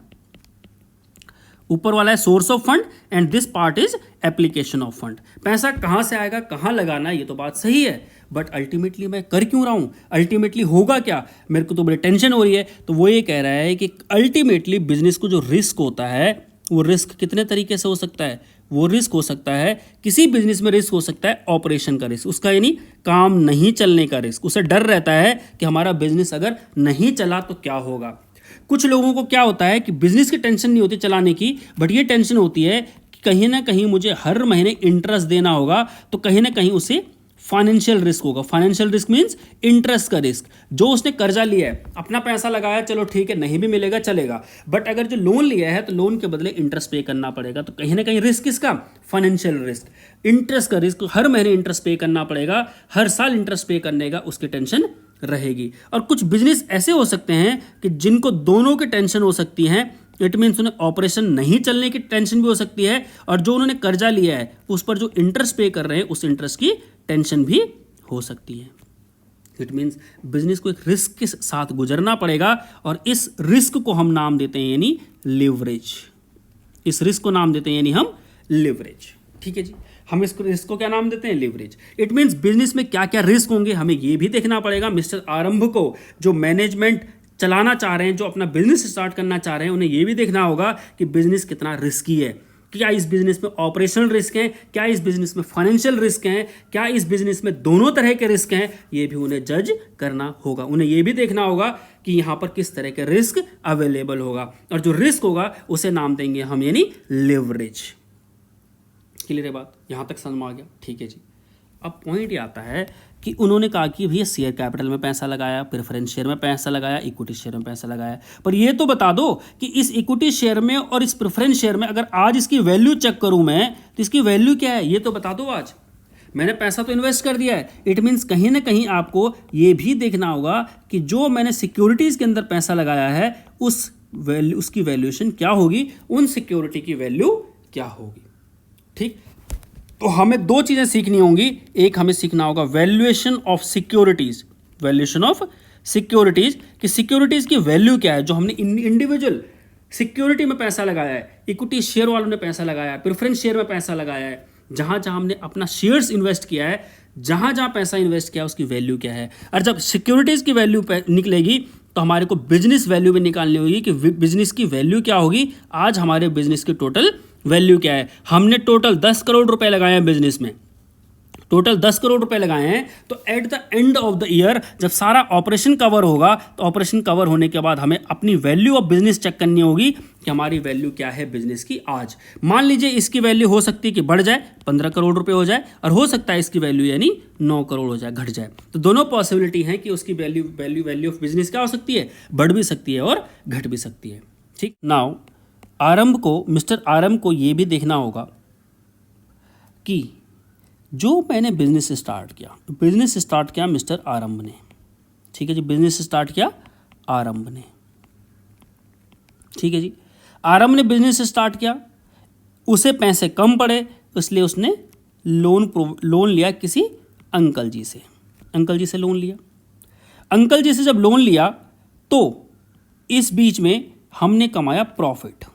ऊपर वाला है source of fund and this part is application of fund. पैसा कहाँ से आएगा, कहाँ लगाना है, ये तो बात सही है, बट अल्टीमेटली मैं कर क्यों रहा हूँ, अल्टीमेटली होगा क्या, मेरे को तो बड़ी टेंशन हो रही है। तो वो ये कह रहा है कि अल्टीमेटली बिजनेस को जो रिस्क होता है, वो रिस्क कितने तरीके से हो सकता है, वो रिस्क हो सकता है, किसी बिजनेस में रिस्क हो सकता है ऑपरेशन का रिस्क, उसका यानी काम नहीं चलने का रिस्क। उसे डर रहता है कि हमारा बिजनेस अगर नहीं चला तो क्या होगा। कुछ लोगों को क्या होता है कि बिजनेस की टेंशन नहीं होती चलाने की, बट ये टेंशन होती है कि कहीं ना कहीं मुझे हर महीने इंटरेस्ट देना होगा, तो कहीं ना कहीं उसे फाइनेंशियल रिस्क होगा। फाइनेंशियल रिस्क मीन्स इंटरेस्ट का रिस्क। जो उसने कर्जा लिया है, अपना पैसा लगाया, चलो ठीक है नहीं भी मिलेगा चलेगा, बट अगर जो लोन लिया है तो लोन के बदले इंटरेस्ट पे करना पड़ेगा, तो कहीं ना कहीं रिस्क किसका, फाइनेंशियल रिस्क, इंटरेस्ट का रिस्क। हर महीने इंटरेस्ट पे करना पड़ेगा, हर साल इंटरेस्ट पे करने का उसकी टेंशन रहेगी। और कुछ बिजनेस ऐसे हो सकते हैं कि जिनको दोनों की टेंशन हो सकती है। इट मीन्स उन्हें ऑपरेशन नहीं चलने की टेंशन भी हो सकती है, और जो उन्होंने कर्जा लिया है उस पर जो इंटरेस्ट पे कर रहे हैं उस इंटरेस्ट की टेंशन भी हो सकती है। इट मीन्स बिजनेस को एक रिस्क के साथ गुजरना पड़ेगा, और इस रिस्क को हम नाम देते हैं यानी लिवरेज। इस रिस्क को नाम देते हैं यानी हम लिवरेज। ठीक है जी, हम इसको रिस्क को क्या नाम देते हैं, लिवरेज। इट मीन्स बिजनेस में क्या क्या रिस्क होंगे हमें ये भी देखना पड़ेगा। मिस्टर आरंभ को जो मैनेजमेंट चलाना चाह रहे हैं, जो अपना बिजनेस स्टार्ट करना चाह रहे हैं, उन्हें ये भी देखना होगा कि बिजनेस कितना रिस्की है, क्या इस बिजनेस में ऑपरेशनल रिस्क हैं, क्या इस बिजनेस में फाइनेंशियल रिस्क हैं, क्या इस बिजनेस में दोनों तरह के रिस्क हैं, ये भी उन्हें जज करना होगा। उन्हें ये भी देखना होगा कि यहाँ पर किस तरह के रिस्क अवेलेबल होगा, और जो रिस्क होगा उसे नाम देंगे हम यानी लिवरेज। क्लियर है बात, यहाँ तक समझ में आ गया। ठीक है जी। अब पॉइंट ये आता है कि उन्होंने कहा कि भैया शेयर कैपिटल में पैसा लगाया, प्रेफरेंस शेयर में पैसा लगाया, इक्विटी शेयर में पैसा लगाया, पर ये तो बता दो कि इस इक्विटी शेयर में और इस प्रेफरेंस शेयर में अगर आज इसकी वैल्यू चेक करूं मैं तो इसकी वैल्यू क्या है, ये तो बता दो। आज मैंने पैसा तो इन्वेस्ट कर दिया है। इट मीन्स कहीं ना कहीं आपको ये भी देखना होगा कि जो मैंने सिक्योरिटीज़ के अंदर पैसा लगाया है उसकी वैल्यूएशन क्या होगी, उन सिक्योरिटी की वैल्यू क्या होगी। ठीक, तो हमें दो चीज़ें सीखनी होंगी। एक हमें सीखना होगा valuation of securities, valuation of securities कि सिक्योरिटीज़ की वैल्यू क्या है। जो हमने इंडिविजुअल सिक्योरिटी में पैसा लगाया है, इक्विटी शेयर वालों ने पैसा लगाया है, प्रेफरेंस शेयर में पैसा लगाया है, जहाँ जहाँ हमने अपना शेयर्स इन्वेस्ट किया है, जहाँ जहाँ पैसा इन्वेस्ट किया है उसकी वैल्यू क्या है। और जब सिक्योरिटीज़ की वैल्यू निकलेगी तो हमारे को बिजनेस वैल्यू भी निकालनी होगी कि बिजनेस की वैल्यू क्या होगी, आज हमारे बिजनेस की टोटल वैल्यू क्या है। हमने टोटल 10 करोड़ रुपए लगाए हैं बिजनेस में, टोटल 10 करोड़ रुपए लगाए हैं। तो at the end of the year जब सारा ऑपरेशन कवर होगा, तो ऑपरेशन कवर होने के बाद हमें अपनी वैल्यू ऑफ बिजनेस चेक करनी होगी कि हमारी वैल्यू क्या है बिजनेस की आज। मान लीजिए इसकी वैल्यू हो सकती है कि बढ़ जाए, 15 करोड़ रुपए हो जाए, और हो सकता है इसकी वैल्यू यानी 9 करोड़ हो जाए, घट जाए। तो दोनों पॉसिबिलिटी हैं कि उसकी वैल्यू ऑफ बिजनेस क्या हो सकती है, बढ़ भी सकती है और घट भी सकती है। ठीक, नाउ मिस्टर आरंभ को ये भी देखना होगा कि जो मैंने बिजनेस स्टार्ट किया मिस्टर आरंभ ने, ठीक है जी, बिजनेस स्टार्ट किया आरंभ ने, ठीक है जी। आरंभ ने बिजनेस स्टार्ट किया, उसे पैसे कम पड़े, इसलिए उसने लोन लिया किसी अंकल जी से लोन लिया। अंकल जी से जब लोन लिया तो इस बीच में हमने कमाया प्रॉफिट।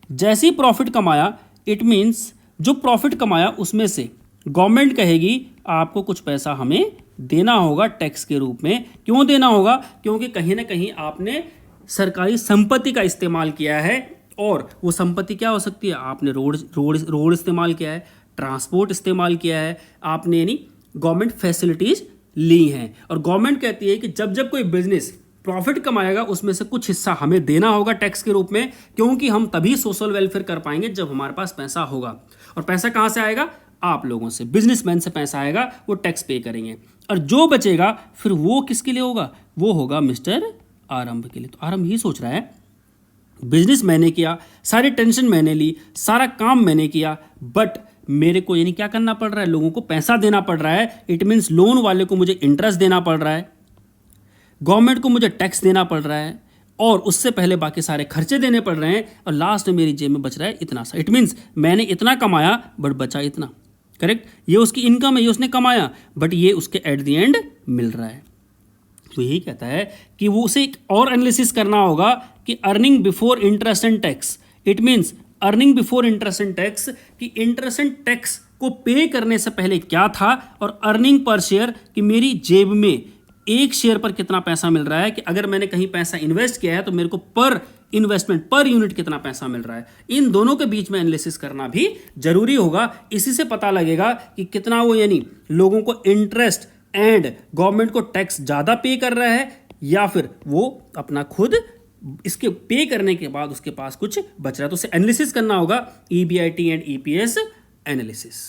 जैसे ही प्रॉफिट कमाया, इट मीन्स जो प्रॉफिट कमाया उसमें से गवर्नमेंट कहेगी आपको कुछ पैसा हमें देना होगा टैक्स के रूप में। क्यों देना होगा? क्योंकि कहीं ना कहीं आपने सरकारी संपत्ति का इस्तेमाल किया है, और वो संपत्ति क्या हो सकती है, आपने रोड इस्तेमाल किया है, ट्रांसपोर्ट इस्तेमाल किया है, आपने यानी गवर्नमेंट फैसिलिटीज़ ली हैं। और गवर्नमेंट कहती है कि जब जब कोई बिजनेस प्रॉफिट कमाएगा उसमें से कुछ हिस्सा हमें देना होगा टैक्स के रूप में, क्योंकि हम तभी सोशल वेलफेयर कर पाएंगे जब हमारे पास पैसा होगा। और पैसा कहाँ से आएगा? आप लोगों से, बिजनेसमैन से पैसा आएगा, वो टैक्स पे करेंगे। और जो बचेगा फिर वो किसके लिए होगा? वो होगा मिस्टर आरंभ के लिए। तो आरंभ ये सोच रहा है बिजनेस मैंने किया, सारी टेंशन मैंने ली, सारा काम मैंने किया, बट मेरे को यानी क्या करना पड़ रहा है, लोगों को पैसा देना पड़ रहा है। इट मीन्स लोन वाले को मुझे इंटरेस्ट देना पड़ रहा है, गवर्नमेंट को मुझे टैक्स देना पड़ रहा है, और उससे पहले बाकी सारे खर्चे देने पड़ रहे हैं, और लास्ट में मेरी जेब में बच रहा है इतना सा। इट मीन्स मैंने इतना कमाया बट बचा इतना। करेक्ट, ये उसकी इनकम है, ये उसने कमाया, बट ये उसके एट द एंड मिल रहा है। तो यही कहता है कि वो उसे एक और एनालिसिस करना होगा कि earning before interest and tax. It means earning before interest and tax कि इंटरेस्ट एंड टैक्स को पे करने से पहले क्या था, और अर्निंग पर शेयर कि मेरी जेब में एक शेयर पर कितना पैसा मिल रहा है, कि अगर मैंने कहीं पैसा इन्वेस्ट किया है तो मेरे को पर इन्वेस्टमेंट पर यूनिट कितना पैसा मिल रहा है। इन दोनों के बीच में एनालिसिस करना भी जरूरी होगा। इसी से पता लगेगा कि कितना वो यानी लोगों को इंटरेस्ट एंड गवर्नमेंट को टैक्स ज़्यादा पे कर रहा है, या फिर वो अपना खुद इसके पे करने के बाद उसके पास कुछ बच रहा है। तो उसे एनालिसिस करना होगा, EBIT and EPS analysis.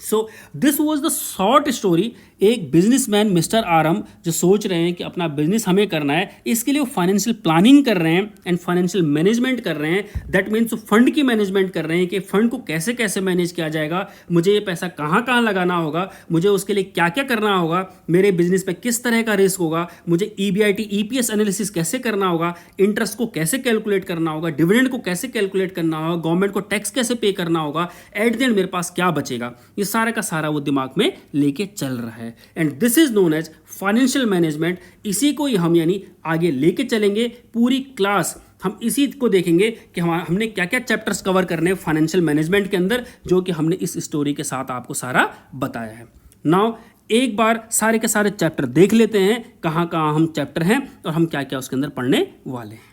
So this was the short story. एक बिजनेसमैन मिस्टर आरंभ जो सोच रहे हैं कि अपना बिजनेस हमें करना है, इसके लिए वो फाइनेंशियल प्लानिंग कर रहे हैं एंड फाइनेंशियल मैनेजमेंट कर रहे हैं। दैट मीन्स फंड की मैनेजमेंट कर रहे हैं कि फंड को कैसे कैसे मैनेज किया जाएगा, मुझे ये पैसा कहाँ कहाँ लगाना होगा, मुझे उसके लिए क्या क्या करना होगा, मेरे बिजनेस में किस तरह का रिस्क होगा, मुझे EBIT EPS एनालिसिस कैसे करना होगा, इंटरेस्ट को कैसे कैलकुलेट करना होगा, डिविडेंड को कैसे कैलकुलेट करना होगा, गवर्नमेंट को टैक्स कैसे पे करना होगा, एट द एंड मेरे पास क्या बचेगा, ये सारा का सारा वो दिमाग में लेके चल रहा है। And this is known as financial management. इसी को ही हम यानी आगे लेके चलेंगे। पूरी क्लास हम इसी को देखेंगे कि हमने क्या क्या चैप्टर्स कवर करने हैं फाइनेंशियल मैनेजमेंट के अंदर, जो कि हमने इस स्टोरी के साथ आपको सारा बताया है। नाउ एक बार सारे के सारे चैप्टर देख लेते हैं, कहाँ कहाँ हम चैप्टर हैं और हम क्या क्या उसके अंदर पढ़ने वाले हैं।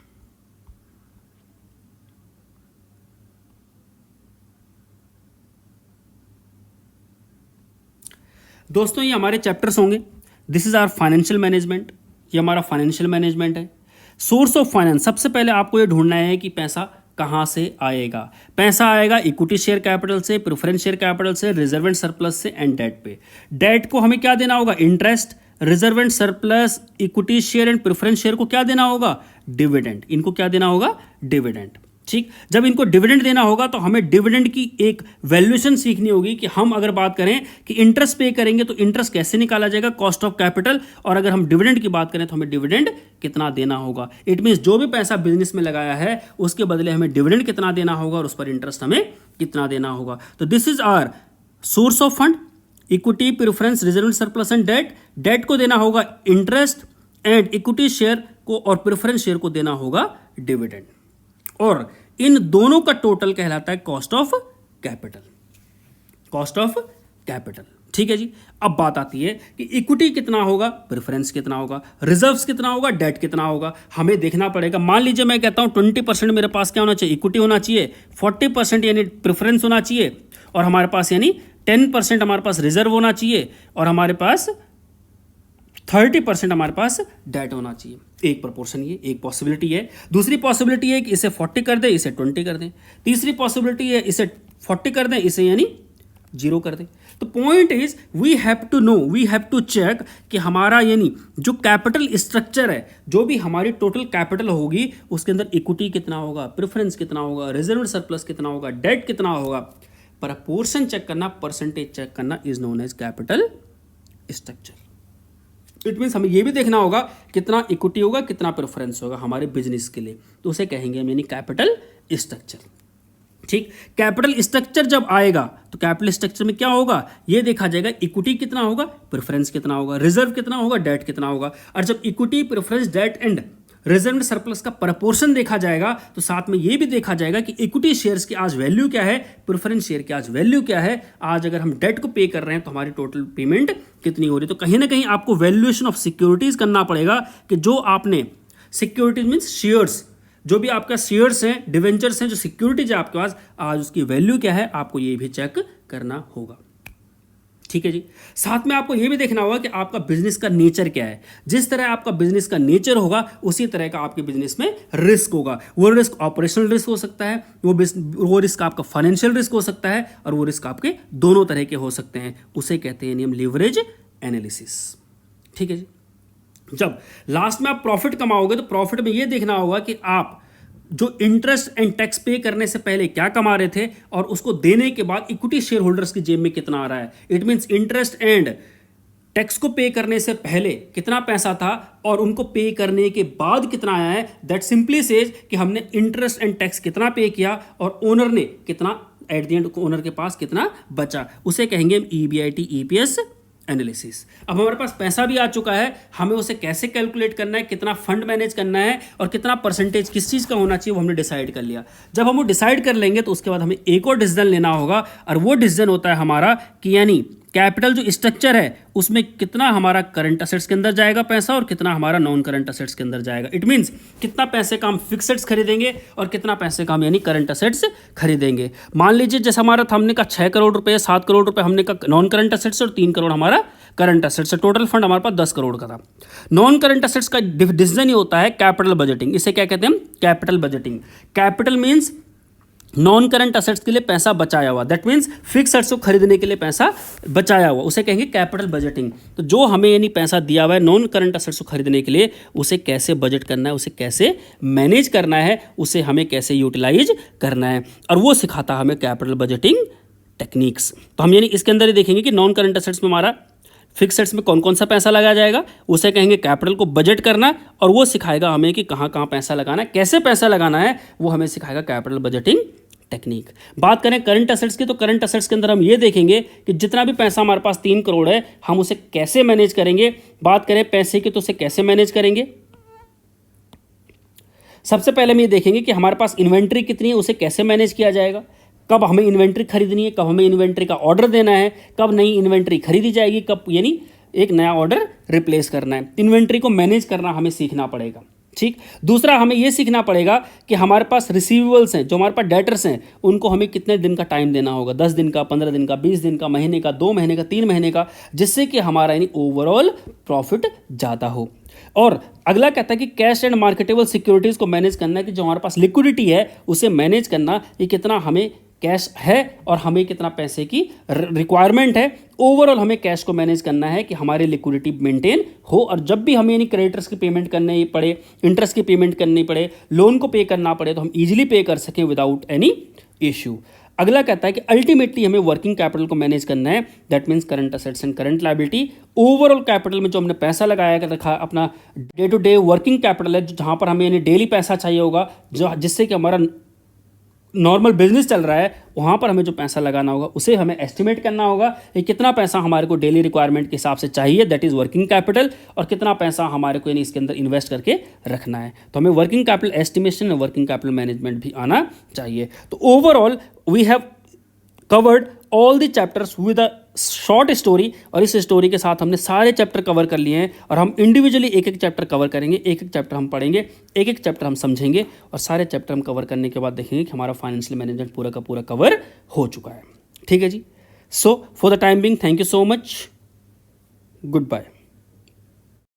दोस्तों ये हमारे चैप्टर्स होंगे। This is our financial management, ये हमारा फाइनेंशियल मैनेजमेंट है। सोर्स ऑफ फाइनेंस, सबसे पहले आपको ये ढूंढना है कि पैसा कहाँ से आएगा। पैसा आएगा इक्विटी शेयर कैपिटल से, प्रेफरेंस शेयर कैपिटल से, रिजर्व एंड सरप्लस से एंड डेट पे। डेट को हमें क्या देना होगा? Interest. Reserve and surplus, equity share and preference share को क्या देना होगा? डिविडेंड। इनको क्या देना होगा? डिविडेंड। ठीक। जब इनको डिविडेंड देना होगा तो हमें डिविडेंड की एक वैल्यूएशन सीखनी होगी कि हम अगर बात करें कि इंटरेस्ट पे करेंगे तो इंटरेस्ट कैसे निकाला जाएगा, कॉस्ट ऑफ कैपिटल, और अगर हम डिविडेंड की बात करें तो हमें डिविडेंड कितना देना होगा। इट मींस जो भी पैसा बिजनेस में लगाया है उसके बदले हमें डिविडेंड कितना देना होगा और उस पर इंटरेस्ट हमें कितना देना होगा। तो this is our source of fund, equity, preference, reserve, surplus and debt. Debt को देना होगा इंटरेस्ट एंड इक्विटी शेयर को और प्रेफरेंस शेयर को देना होगा डिविडेंड, और इन दोनों का टोटल कहलाता है cost of capital. Cost of capital, ठीक है जी। अब बात आती है कि इक्विटी कितना होगा, प्रेफरेंस कितना होगा, रिजर्व्स कितना होगा, डेट कितना होगा, हमें देखना पड़ेगा। मान लीजिए मैं कहता हूं 20% मेरे पास क्या होना चाहिए, इक्विटी होना चाहिए, 40% यानी प्रेफरेंस होना चाहिए, और हमारे पास यानी 10% हमारे पास रिजर्व होना चाहिए, और हमारे पास 30% हमारे पास डेट होना चाहिए। एक प्रोपोर्शन, ये एक पॉसिबिलिटी है। दूसरी पॉसिबिलिटी है कि इसे 40 कर दें, इसे 20 कर दें। तीसरी पॉसिबिलिटी है इसे 40 कर दें, इसे यानी 0 कर दें। तो point is we have to know, we have to check कि हमारा यानी जो कैपिटल स्ट्रक्चर है, जो भी हमारी टोटल कैपिटल होगी उसके अंदर इक्विटी कितना होगा, प्रेफरेंस कितना होगा, रिजर्व सरप्लस कितना होगा, डेट कितना होगा। प्रपोर्शन चेक करना, परसेंटेज चेक करना is known as capital structure. It means हमें यह भी देखना होगा कितना इक्विटी होगा, कितना प्रेफरेंस होगा हमारे बिजनेस के लिए, तो उसे कहेंगे हम यानी कैपिटल स्ट्रक्चर। ठीक। कैपिटल स्ट्रक्चर जब आएगा तो कैपिटल स्ट्रक्चर में क्या होगा, यह देखा जाएगा इक्विटी कितना होगा, प्रेफरेंस कितना होगा, रिजर्व कितना होगा, डेट कितना होगा। और जब equity, preference, debt and reserve surplus का प्रपोर्शन देखा जाएगा तो साथ में यह भी देखा जाएगा कि इक्विटी शेयर्स की आज वैल्यू क्या है, प्रेफरेंस शेयर की आज वैल्यू क्या है, आज अगर हम डेट को पे कर रहे हैं तो हमारी टोटल पेमेंट कितनी हो रही है। तो कहीं ना कहीं आपको वैल्यूएशन ऑफ सिक्योरिटीज करना पड़ेगा कि जो आपने सिक्योरिटीज मीन्स शेयर्स, जो भी आपका शेयर्स हैं, डिवेंचर्स हैं, जो सिक्योरिटीज है आपके पास, आज उसकी वैल्यू क्या है, आपको ये भी चेक करना होगा। ठीक है जी। साथ में आपको यह भी देखना होगा कि आपका बिजनेस का नेचर क्या है। जिस तरह आपका बिजनेस का नेचर होगा उसी तरह का आपके बिजनेस में रिस्क होगा। वो रिस्क ऑपरेशनल रिस्क हो सकता है, वो रिस्क आपका फाइनेंशियल रिस्क हो सकता है, और वो रिस्क आपके दोनों तरह के हो सकते हैं। उसे कहते हैं नियम लीवरेज एनालिसिस। ठीक है जी। जब लास्ट में आप प्रॉफिट कमाओगे तो प्रॉफिट में यह देखना होगा कि आप जो इंटरेस्ट एंड टैक्स पे करने से पहले क्या कमा रहे थे और उसको देने के बाद इक्विटी शेयर होल्डर्स की जेब में कितना आ रहा है। It means interest and tax को पे करने से पहले कितना पैसा था और उनको पे करने के बाद कितना आया है। दैट सिंपली सेज कि हमने इंटरेस्ट एंड टैक्स कितना पे किया और ओनर ने कितना, एट द एंड ओनर के पास कितना बचा, उसे कहेंगे हम EBIT EPS एनालिसिस। अब हमारे पास पैसा भी आ चुका है, हमें उसे कैसे कैलकुलेट करना है, कितना फंड मैनेज करना है और कितना परसेंटेज किस चीज़ का होना चाहिए, वो हमने डिसाइड कर लिया। जब हम वो डिसाइड कर लेंगे तो उसके बाद हमें एक और डिसीजन लेना होगा, और वो डिसीजन होता है हमारा कि यानी कैपिटल जो स्ट्रक्चर है उसमें कितना हमारा करंट असेट्स के अंदर जाएगा पैसा और कितना हमारा नॉन करंट असेट्स के अंदर जाएगा। इट मींस कितना पैसे का हम फिक्स्ड खरीदेंगे और कितना पैसे का हम यानी करंट असेट्स खरीदेंगे। मान लीजिए जैसे हमारा था, हमने कहा 6 करोड़ रुपए, 7 करोड़ रुपए हमने कहा नॉन करंट असेट्स और 3 करोड़ हमारा करंट असेट्स। टोटल फंड हमारे पास 10 करोड़ का था। नॉन करंट असेट्स का डिसीजन ही होता है कैपिटल बजटिंग। इसे क्या कहते हैं हम, capital budgeting. Capital means non current assets के लिए पैसा बचाया हुआ, दैट मीन्स फिक्स असेट्स को खरीदने के लिए पैसा बचाया हुआ, उसे कहेंगे कैपिटल बजटिंग। तो जो हमें यानी पैसा दिया हुआ है नॉन करंट असेट्स को खरीदने के लिए, उसे कैसे बजट करना है, उसे कैसे मैनेज करना है, उसे हमें कैसे यूटिलाइज करना है, और वो सिखाता हमें कैपिटल बजटिंग टेक्निक्स। तो हम यानी इसके अंदर ही देखेंगे कि नॉन करंट असेट्स में हमारा फिक्स एसेट्स में कौन कौन सा पैसा लगाया जाएगा, उसे कहेंगे कैपिटल को बजट करना, और वो सिखाएगा हमें कि कहाँ कहाँ पैसा लगाना है, कैसे पैसा लगाना है, वो हमें सिखाएगा कैपिटल बजटिंग टेक्निक। बात करें करंट असेट्स की, तो करंट असेट्स के अंदर हम ये देखेंगे कि जितना भी पैसा हमारे पास 3 करोड़ है हम उसे कैसे मैनेज करेंगे। बात करें पैसे की तो उसे कैसे मैनेज करेंगे। सबसे पहले हम ये देखेंगे कि हमारे पास इन्वेंट्री कितनी है, उसे कैसे मैनेज किया जाएगा, कब हमें इन्वेंट्री खरीदनी है, कब हमें इन्वेंट्री का ऑर्डर देना है, कब नई इन्वेंट्री खरीदी जाएगी, कब यानी एक नया ऑर्डर रिप्लेस करना है। इन्वेंट्री को मैनेज करना हमें सीखना पड़ेगा। ठीक। दूसरा हमें यह सीखना पड़ेगा कि हमारे पास रिसीवेबल्स हैं, जो हमारे पास डेटर्स हैं, उनको हमें कितने दिन का टाइम देना होगा, 10 दिन का, 15 दिन का, 20 दिन का, महीने का, 2 महीने का, 3 महीने का, जिससे कि हमारा यानी ओवरऑल प्रॉफिट ज़्यादा हो। और अगला कहता है कि कैश एंड मार्केटेबल सिक्योरिटीज़ को मैनेज करना है, कि जो हमारे पास लिक्विडिटी है उसे मैनेज करना, ये कितना हमें कैश है और हमें कितना पैसे की रिक्वायरमेंट है। ओवरऑल हमें कैश को मैनेज करना है कि हमारी लिक्विडिटी मेंटेन हो, और जब भी हमें यानी क्रेडिटर्स की पेमेंट करनी पड़े, इंटरेस्ट की पेमेंट करनी पड़े, लोन को पे करना पड़े, तो हम इजीली पे कर सकें विदाउट एनी इश्यू। अगला कहता है कि अल्टीमेटली हमें वर्किंग कैपिटल को मैनेज करना है, that means current assets and current liability. Overall capital में जो हमने पैसा लगाया रखा, अपना day to day working capital है, जहां पर हमें यानी डेली पैसा चाहिए होगा, जो जिससे कि हमारा नॉर्मल बिजनेस चल रहा है, वहाँ पर हमें जो पैसा लगाना होगा उसे हमें एस्टिमेट करना होगा कि कितना पैसा हमारे को डेली रिक्वायरमेंट के हिसाब से चाहिए, दैट इज़ वर्किंग कैपिटल, और कितना पैसा हमारे को यानी इसके अंदर इन्वेस्ट करके रखना है। तो हमें वर्किंग कैपिटल एस्टिमेशन और वर्किंग कैपिटल मैनेजमेंट भी आना चाहिए। तो overall we have covered all the chapters with a short story, और इस स्टोरी के साथ हमने सारे चैप्टर कवर कर लिए हैं, और हम इंडिविजुअली एक एक चैप्टर कवर करेंगे, एक एक चैप्टर हम पढ़ेंगे, एक एक चैप्टर हम समझेंगे, और सारे चैप्टर हम कवर करने के बाद देखेंगे कि हमारा फाइनेंशियल मैनेजमेंट पूरा का पूरा कवर हो चुका है। ठीक है ji. So for the time being, thank you so much, good bye.